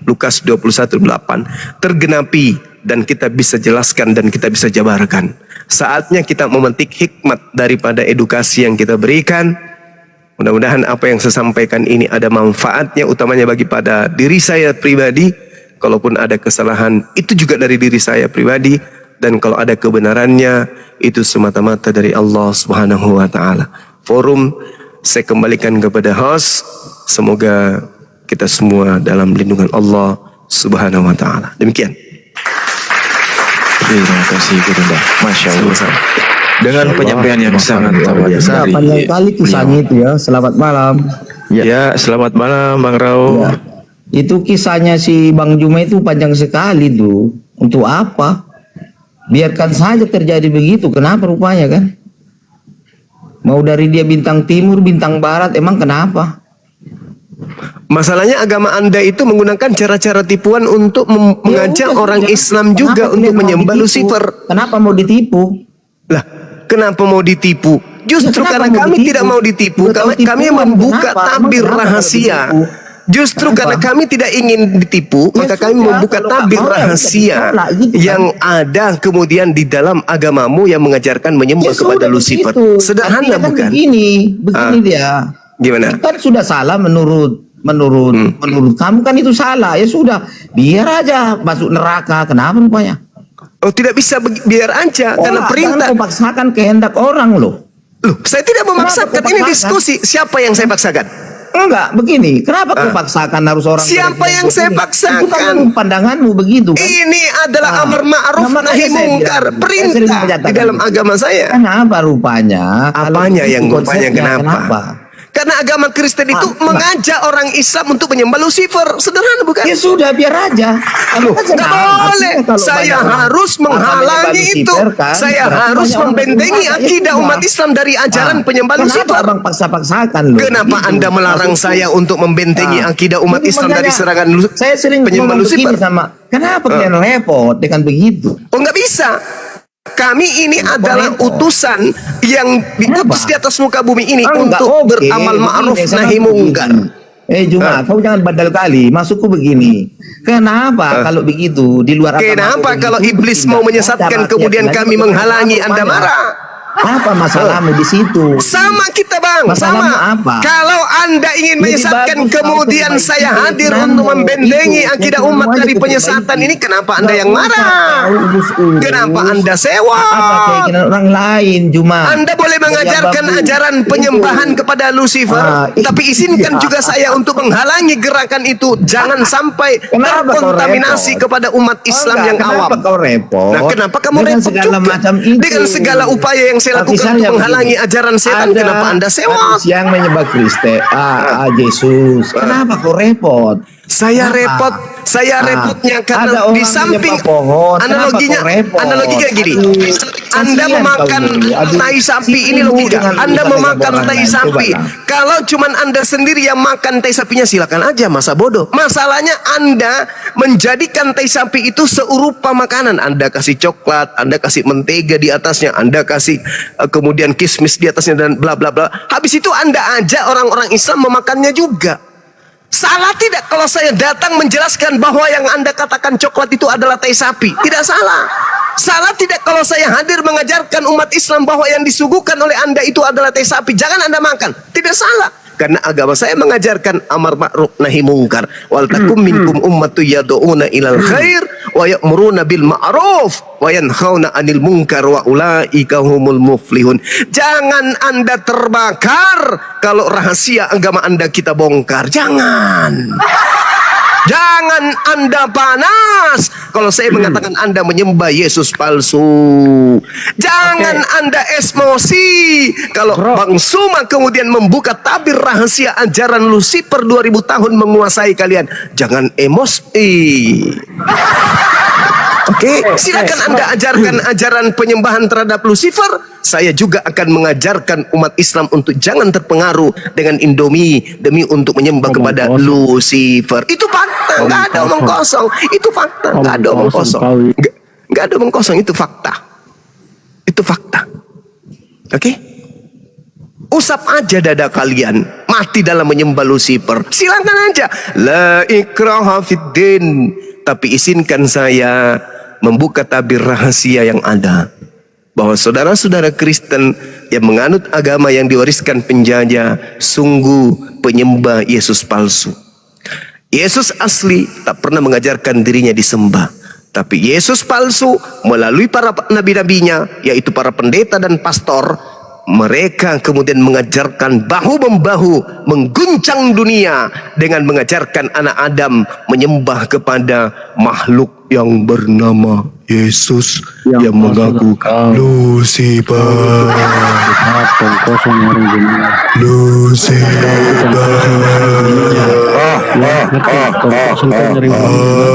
Lukas 21:8 tergenapi dan kita bisa jelaskan dan kita bisa jabarkan. Saatnya kita memetik hikmat daripada edukasi yang kita berikan. Mudah-mudahan apa yang saya sampaikan ini ada manfaatnya, utamanya bagi pada diri saya pribadi. Kalaupun ada kesalahan, itu juga dari diri saya pribadi. Dan kalau ada kebenarannya, itu semata-mata dari Allah Subhanahu wa Ta'ala. Forum saya kembalikan kepada host. Semoga kita semua dalam lindungan Allah Subhanahu wa Ta'ala. Demikian. Terima kasih Gurunda. Masya Allah. Dengan penyampaian yang sangat biasa. Panjang kali kisahnya itu ya. Selamat malam. Ya, selamat malam Bang Rao. Ya. Itu kisahnya si Bang Juma itu panjang sekali tuh. Untuk apa? Biarkan saja terjadi begitu. Kenapa rupanya kan? Mau dari dia bintang timur, bintang barat, emang kenapa? Masalahnya agama Anda itu menggunakan cara-cara tipuan untuk mengajak orang Islam juga untuk menyembah Lucifer. Kenapa mau ditipu? Lah, kenapa mau ditipu? Justru Kenapa karena mau kami ditipu? tidak mau ditipu, Udah tahu kami tipuan, membuka kenapa? tabir Emang kenapa rahasia. mau ditipu? Justru Kenapa? karena kami tidak ingin ditipu, Ya maka kami sudah, membuka kalau tabir nggak mau, ya rahasia ditolak gitu kan. yang ada kemudian di dalam agamamu yang mengajarkan menyembah kepada sudah Lucifer. begitu. Sederhana Artinya kan bukan? begini dia. Gimana? Kan sudah salah menurut kamu kan itu salah. Ya sudah, biar aja masuk neraka. Kenapa rupanya? Oh, tidak bisa biar aja karena perintah. Jangan kau paksakan kehendak orang loh. Loh, saya tidak memaksakan. Kenapa kau Ini paksakan? diskusi. Siapa yang saya paksakan? Enggak, begini. Kenapa kau paksakan harus orang? Siapa yang saya paksakan? Itu kan pandanganmu begitu kan? Ini adalah amar ma'ruf nahi mungkar, perintah di dalam agama saya. Kenapa rupanya? Apanya Kalau yang itu rupanya konsepnya, kenapa? Karena agama Kristen itu mengajak orang Islam untuk menyembah Lucifer. Sederhana bukan? Ya sudah, biar aja. Loh, nggak boleh. Saya harus menghalangi itu. Saya harus membentengi akidah umat Islam dari ajaran penyembah Lucifer. Kenapa abang paksa-paksakan loh? Kenapa Gitu. Anda melarang saya untuk membentengi akidah umat Jadi Islam dari makanya serangan saya sering penyembah ngomong Lucifer? begini sama, kenapa kalian repot dengan begitu? Oh, nggak bisa. Kami ini adalah utusan yang diutus di atas muka bumi ini untuk beramal ma'ruf nahi mungkar. Juma, kau jangan bandel kali. Masukku begini. Kenapa kalau begitu di luar agama? Kenapa kau kalau begitu iblis mau bertindak? menyesatkan Ada kemudian rakyat kami lain, menghalangi kenapa Anda rupanya? marah? Apa masalahmu di situ? Sama kita bang, Masalahmu sama. apa? Kalau Anda ingin Jadi menyesatkan bagus, kemudian kalau saya itu hadir kebaikan, untuk membentengi itu, akidah itu umat semuanya dari itu penyesatan kebaikan. ini, kenapa Anda Nggak yang usah marah? tahu urus-urus. Kenapa Anda sewa? Apa keinginan orang lain, Juma? Anda boleh mengajarkan Jadi, ajaran itu. penyembahan kepada Lucifer, tapi izinkan juga saya untuk menghalangi gerakan itu. Jangan sampai Kenapa kau terkontaminasi repot? kepada umat Islam yang awam. Kenapa kau repot? Nah, kenapa kamu Dengan repot segala juga? macam itu. Dengan segala upaya yang saya Tapi lakukan saya untuk menghalangi begini, ajaran setan, ada kenapa Anda sewa? manusia yang menyembah Kristen, Yesus. Kenapa kau repot? Saya Kenapa? repotnya ada karena orang di samping menyembah pohon. analoginya Kenapa kau repot? analoginya gini. Anda Kasihan memakan kau ini. Aduh, tai sapi, si ini ibu logika. dengan Anda dengan memakan orang tai lain. sapi. Cobalah. Kalau cuman Anda sendiri yang makan tai sapinya, silakan aja, masa bodoh. Masalahnya Anda menjadikan tai sapi itu seurupa makanan. Anda kasih coklat, Anda kasih mentega di atasnya, Anda kasih kemudian kismis di atasnya dan bla bla bla. Habis itu Anda ajak orang-orang Islam memakannya juga. Salah tidak kalau saya datang menjelaskan bahwa yang Anda katakan coklat itu adalah tai sapi? Tidak salah. Salah tidak kalau saya hadir mengajarkan umat Islam bahwa yang disuguhkan oleh Anda itu adalah tai sapi? Jangan Anda makan. Tidak salah. Karena agama saya mengajarkan amar ma'ruf nahi mungkar. Wal takum minkum ummatu yad'una ilal khair wa ya'muruna bil ma'ruf wa yanhauna 'anil munkar wa ulaika humul muflihun. Jangan Anda terbakar kalau rahasia agama Anda kita bongkar. Jangan. Jangan Anda panas kalau saya mengatakan Anda menyembah Yesus palsu. Jangan Anda emosi kalau Bang Suma kemudian membuka tabir rahasia ajaran Lucifer 2000 tahun menguasai kalian. Jangan emosi. Oke, silakan Anda ajarkan ajaran penyembahan terhadap Lucifer. Saya juga akan mengajarkan umat Islam untuk jangan terpengaruh dengan Indomie demi untuk menyembah kepada Lucifer. Itu fakta, nggak ada omong kosong. Itu fakta, nggak ada omong kosong. Nggak ada omong kosong, itu fakta. Itu fakta. Oke? Usap aja dada kalian. mati dalam menyembah Lucifer. Silakan aja. La ikraha fiddin. Tapi izinkan saya membuka tabir rahasia yang ada. Bahwa saudara-saudara Kristen yang menganut agama yang diwariskan penjajah sungguh penyembah Yesus palsu. Yesus asli tak pernah mengajarkan dirinya disembah. Tapi Yesus palsu melalui para nabi-nabinya, yaitu para pendeta dan pastor, mereka kemudian mengajarkan bahu-membahu mengguncang dunia dengan mengajarkan anak Adam menyembah kepada makhluk yang bernama Yesus yang mengaku Lucifer.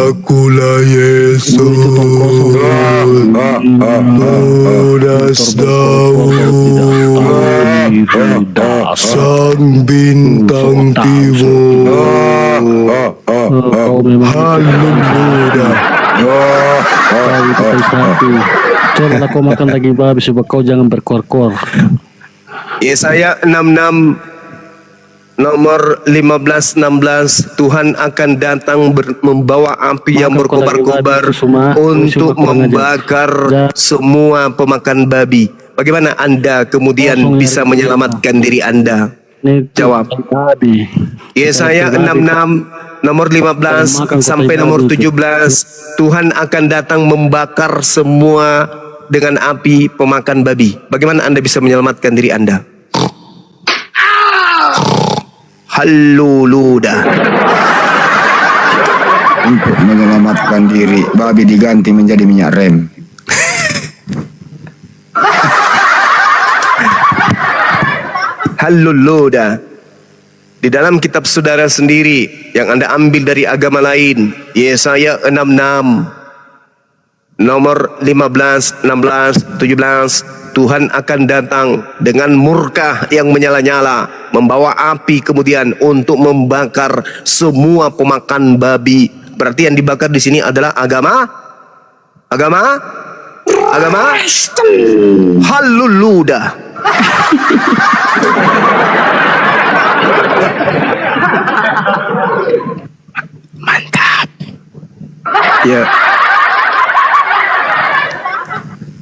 Akulah Yesus, Tunas Daud, sang bintang timur. Haleluya. Coba kau makan daging babi sebab kau jangan berkor-kor. Yesaya 66 nomor 15-16, Tuhan akan datang membawa api yang berkobar-kobar untuk membakar semua pemakan babi. Bagaimana Anda kemudian bisa menyelamatkan diri Anda? Jawab. Yesaya 66 nomor 15 sampai nomor 17, Tuhan akan datang membakar semua dengan api pemakan babi. Bagaimana Anda bisa menyelamatkan diri Anda? Halluluda. Untuk menyelamatkan diri, babi diganti menjadi minyak rem. Halluluda. Di dalam kitab saudara sendiri yang Anda ambil dari agama lain, Yesaya 66 nomor 15, 16, 17, Tuhan akan datang dengan murka yang menyala-nyala, membawa api kemudian untuk membakar semua pemakan babi. Berarti yang dibakar di sini adalah agama Halluluda. Mantap. Ya.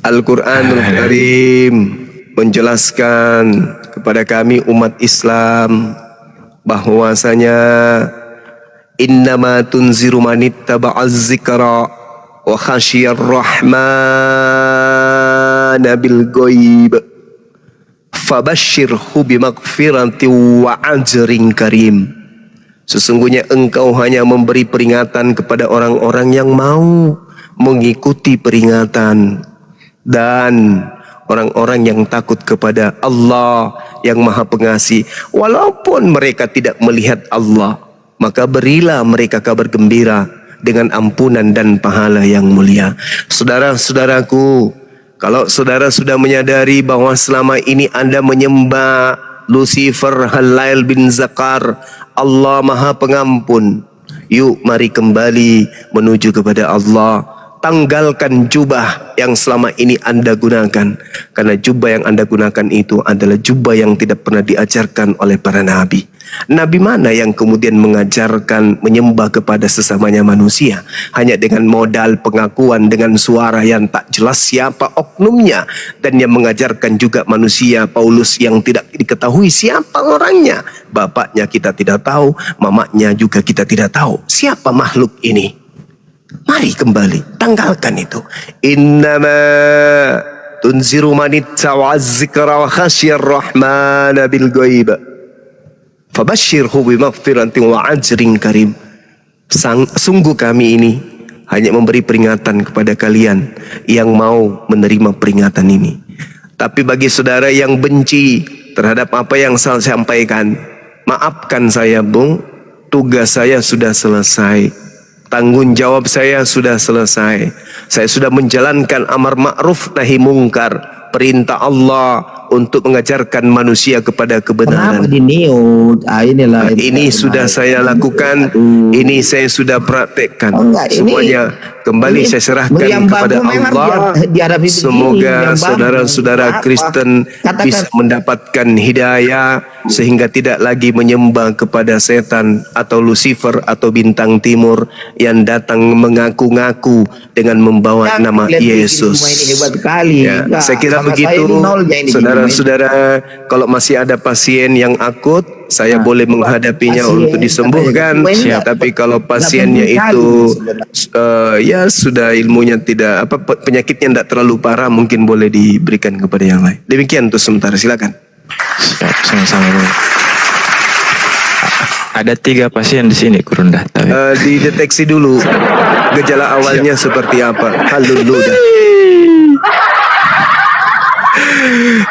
Al-Quranul Karim menjelaskan kepada kami umat Islam bahwasanya innama tunziru manittaba'az zikra wa khasyiyar rahmana bil ghaib fabashshirhu bimaghfiratin wa ajrin karim. Sesungguhnya engkau hanya memberi peringatan kepada orang-orang yang mau mengikuti peringatan dan orang-orang yang takut kepada Allah yang Maha Pengasih, walaupun mereka tidak melihat Allah, maka berilah mereka kabar gembira dengan ampunan dan pahala yang mulia. Saudara-saudaraku, kalau saudara sudah menyadari bahwa selama ini Anda menyembah Lucifer, Halail bin Zakar, Allah Maha Pengampun, yuk mari kembali menuju kepada Allah. Tanggalkan jubah yang selama ini Anda gunakan, karena jubah yang Anda gunakan itu adalah jubah yang tidak pernah diajarkan oleh para nabi. Nabi mana yang kemudian mengajarkan menyembah kepada sesamanya manusia hanya dengan modal pengakuan dengan suara yang tak jelas siapa oknumnya, dan yang mengajarkan juga manusia Paulus yang tidak diketahui siapa orangnya, bapaknya kita tidak tahu, mamanya juga kita tidak tahu siapa makhluk ini. Mari kembali, tanggalkan itu. Innama tunziru manittawa'az zikra wa khasyiyar rahmana bil ghaib fabashshirhu bimaghfiratin wa ajrin karim. Sungguh kami ini hanya memberi peringatan kepada kalian yang mau menerima peringatan ini. Tapi bagi saudara yang benci terhadap apa yang saya sampaikan, maafkan saya, Bung. Tugas saya sudah selesai. Tanggung jawab saya sudah selesai. Saya sudah menjalankan amar ma'ruf nahi mungkar, perintah Allah, untuk mengajarkan manusia kepada kebenaran. Kenapa di niut? Inilah Ini sudah saya lakukan, ini saya sudah praktekkan. Semuanya kembali saya serahkan kepada Allah. Semoga saudara-saudara Kristen bisa mendapatkan hidayah sehingga tidak lagi menyembah kepada setan atau Lucifer atau bintang timur yang datang mengaku-ngaku dengan membawa nama Yesus. Ya, saya kira begitu, saudara-saudara. Kalau masih ada pasien yang akut, saya boleh menghadapinya untuk disembuhkan. Tapi kalau pasiennya itu ya sudah ilmunya tidak penyakitnya tidak terlalu parah, mungkin boleh diberikan kepada yang lain. Demikian untuk sementara, silakan. Siap, sama-sama. Ada 3 pasien di sini kurun dah. Dideteksi dulu gejala awalnya seperti apa. Haleluya.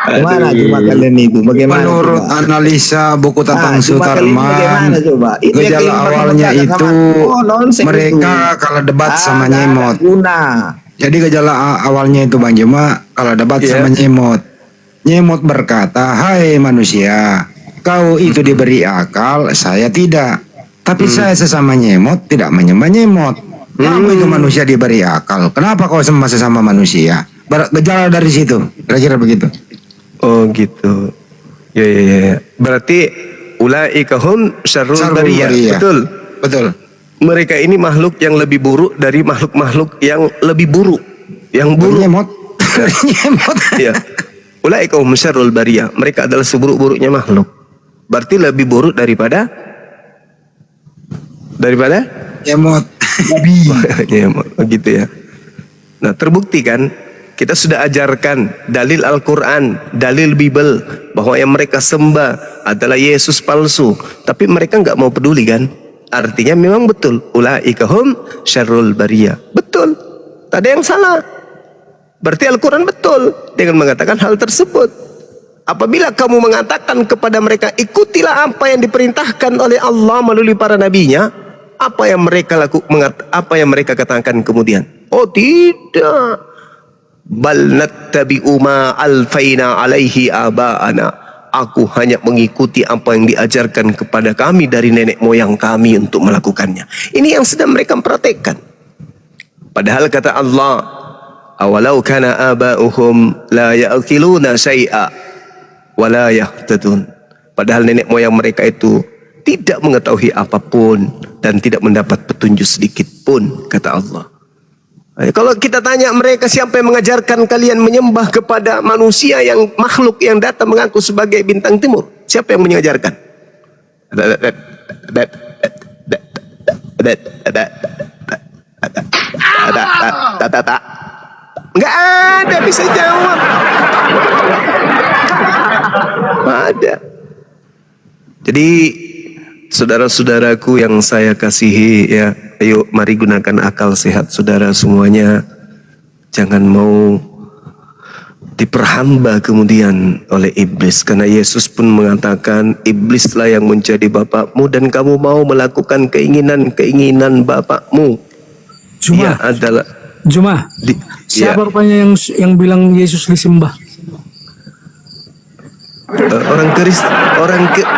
Gimana coba kalian itu? Bagaimana? Menurut analisa buku Tatang Sutarman, gejala awalnya itu mereka kalau debat sama nyemot. Jadi gejala awalnya itu Bang Juma kalau debat sama nyemot. Nyemot berkata, "Hai manusia, kau itu diberi akal, saya tidak. Tapi saya sesama nyemot tidak menyembah nyemot. Kamu itu manusia diberi akal. Kenapa kau sesama manusia?" Gejala dari situ, kira-kira begitu. Oh gitu. Ya. Berarti ulaika hum syarrul bariyah. Betul. Mereka ini makhluk yang lebih buruk dari makhluk-makhluk yang lebih buruk. Yang buruk. Nyemot. Ya. Ulaika hum syarrul bariyah. Mereka adalah seburuk-buruknya makhluk. Berarti lebih buruk daripada nyemot. Nyemot. Begitu ya. Nah, terbukti kan? Kita sudah ajarkan dalil Al-Quran, dalil Bible, bahwa yang mereka sembah adalah Yesus palsu. Tapi mereka nggak mau peduli kan? Artinya memang betul. Ulaika hum syarrul bariyah. Betul. Tak ada yang salah. Berarti Al-Quran betul dengan mengatakan hal tersebut. Apabila kamu mengatakan kepada mereka, ikutilah apa yang diperintahkan oleh Allah melalui para nabinya, apa yang mereka katakan kemudian? Oh tidak. Bal nattabi'u ma alfaina alaihi aba'ana. Aku hanya mengikuti apa yang diajarkan kepada kami dari nenek moyang kami untuk melakukannya. Ini yang sedang mereka praktekkan. Padahal kata Allah, awalau kana aba'uhum la ya'qiluna syai'a wa la yahtadun. Padahal nenek moyang mereka itu tidak mengetahui apapun dan tidak mendapat petunjuk sedikit pun, kata Allah. Kalau kita tanya mereka, siapa yang mengajarkan kalian menyembah kepada manusia yang makhluk yang datang mengaku sebagai bintang timur? Siapa yang mengajarkan? Enggak ada bisa jawab. Ada. Jadi saudara-saudaraku yang saya kasihi, ya, ayo mari gunakan akal sehat saudara semuanya. Jangan mau diperhamba kemudian oleh iblis, karena Yesus pun mengatakan, iblislah yang menjadi bapakmu dan kamu mau melakukan keinginan-keinginan bapakmu. Dia adalah siapa rupanya yang bilang Yesus disembah?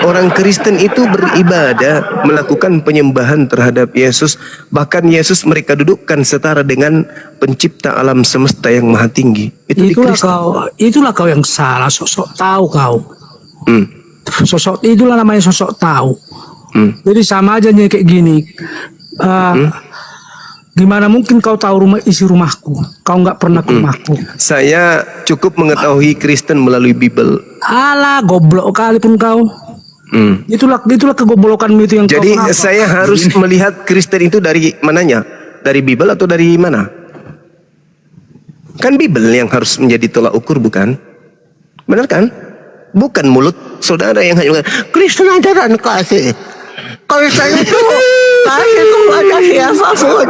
Orang Kristen itu beribadah, melakukan penyembahan terhadap Yesus. Bahkan Yesus mereka dudukkan setara dengan pencipta alam semesta yang maha tinggi. Itulah kau yang salah, sosok tahu kau. Sosok itulah namanya sosok tahu. Jadi sama aja kayak gini. Gimana mungkin kau tahu isi rumahku? Kau nggak pernah ke rumahku. Saya cukup mengetahui Kristen melalui Bible. Alah, goblok kali pun kau. Itulah kegoblokanmu itu yang. Jadi saya harus melihat Kristen itu dari mananya? Dari Bible atau dari mana? Kan Bible yang harus menjadi tolak ukur, bukan? Benar kan? Bukan mulut saudara yang hanya Kristen ajaran kasih. Kristen itu kasih kepada siapapun.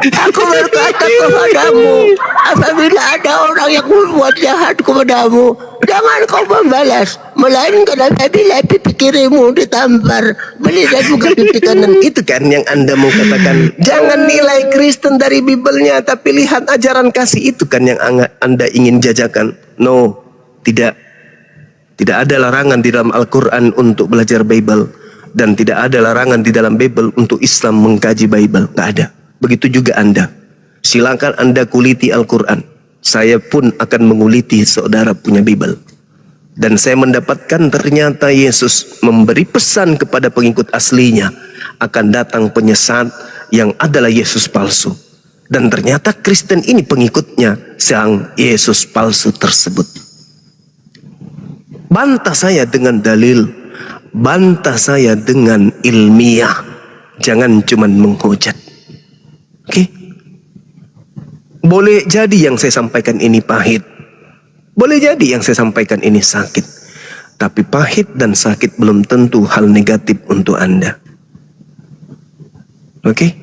Aku berkata kepadamu, apabila ada orang yang membuat jahat kepadamu, jangan kau membalas, melainkan apabila pipi kirimu ditampar, belikan bukan pipi kanan. Itu kan yang Anda mau katakan. Jangan nilai Kristen dari Bible-nya, tapi lihat ajaran kasih. Itu kan yang Anda ingin jajakan. No, tidak. Tidak ada larangan di dalam Al-Quran untuk belajar Bible. Dan tidak ada larangan di dalam Bible untuk Islam mengkaji Bible. Nggak ada. Begitu juga Anda. Silakan Anda kuliti Al-Quran. Saya pun akan menguliti saudara punya Bible. Dan saya mendapatkan ternyata Yesus memberi pesan kepada pengikut aslinya. Akan datang penyesat yang adalah Yesus palsu. Dan ternyata Kristen ini pengikutnya sang Yesus palsu tersebut. Bantah saya dengan dalil, bantah saya dengan ilmiah, jangan cuman menghujat. Oke? Boleh jadi yang saya sampaikan ini pahit, boleh jadi yang saya sampaikan ini sakit, tapi pahit dan sakit belum tentu hal negatif untuk Anda. Oke?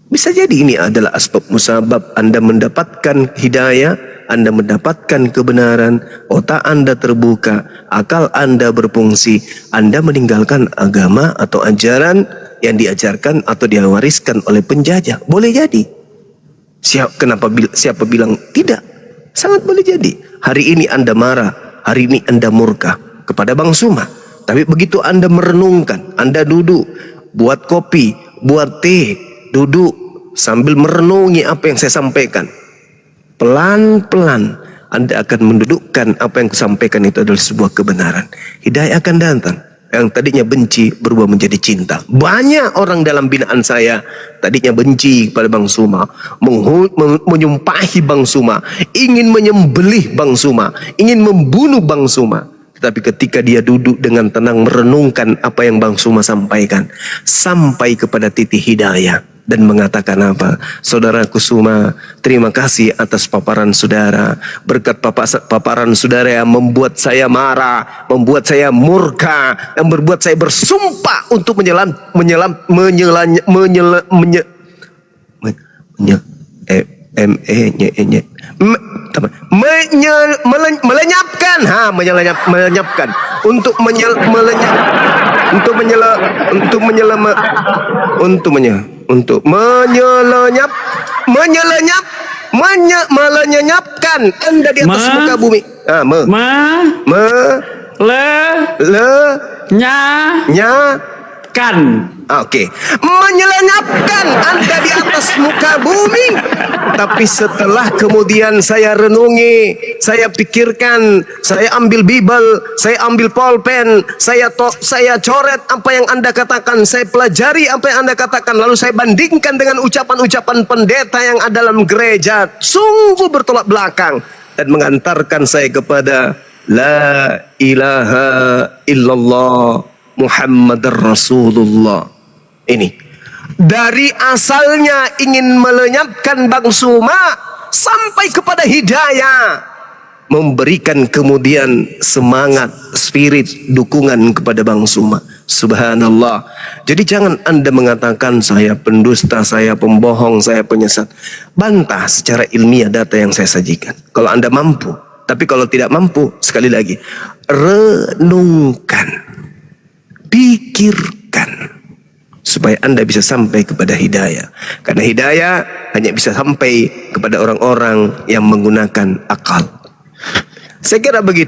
Bisa jadi ini adalah asbab musabab Anda mendapatkan hidayah, Anda mendapatkan kebenaran, otak Anda terbuka, akal Anda berfungsi, Anda meninggalkan agama atau ajaran yang diajarkan atau diwariskan oleh penjajah. Boleh jadi. Siapa bilang tidak? Sangat boleh jadi. Hari ini Anda marah, hari ini Anda murka kepada Bang Suma. Tapi begitu Anda merenungkan, Anda duduk, buat kopi, buat teh, duduk sambil merenungi apa yang saya sampaikan. Pelan-pelan Anda akan mendudukkan apa yang kusampaikan itu adalah sebuah kebenaran. Hidayah akan datang. Yang tadinya benci berubah menjadi cinta. Banyak orang dalam binaan saya tadinya benci kepada Bang Suma, menyumpahi Bang Suma, ingin menyembelih Bang Suma, ingin membunuh Bang Suma. Tetapi ketika dia duduk dengan tenang merenungkan apa yang Bang Suma sampaikan, sampai kepada titik hidayah. Dan mengatakan apa? Saudaraku Suma, terima kasih atas paparan saudara. Berkat paparan saudara yang membuat saya marah, membuat saya murka, yang membuat saya bersumpah untuk melenyapkan melenyapkan Anda di atas muka bumi. Oke. Menyelenyapkan Anda di atas muka bumi. Tapi setelah kemudian saya renungi, saya pikirkan, saya ambil Bible, saya ambil pulpen, saya coret apa yang Anda katakan, saya pelajari apa yang Anda katakan, lalu saya bandingkan dengan ucapan-ucapan pendeta yang ada dalam gereja, sungguh bertolak belakang dan mengantarkan saya kepada la ilaha illallah Muhammadar Rasulullah. Ini dari asalnya ingin melenyapkan Bang Suma sampai kepada hidayah, memberikan kemudian semangat, spirit, dukungan kepada Bang Suma. Subhanallah. Jadi jangan Anda mengatakan saya pendusta, saya pembohong, saya penyesat. Bantah secara ilmiah data yang saya sajikan kalau Anda mampu. Tapi kalau tidak mampu, sekali lagi, renungkan, pikirkan, supaya Anda bisa sampai kepada hidayah. Karena hidayah hanya bisa sampai kepada orang-orang yang menggunakan akal. Saya kira begitu.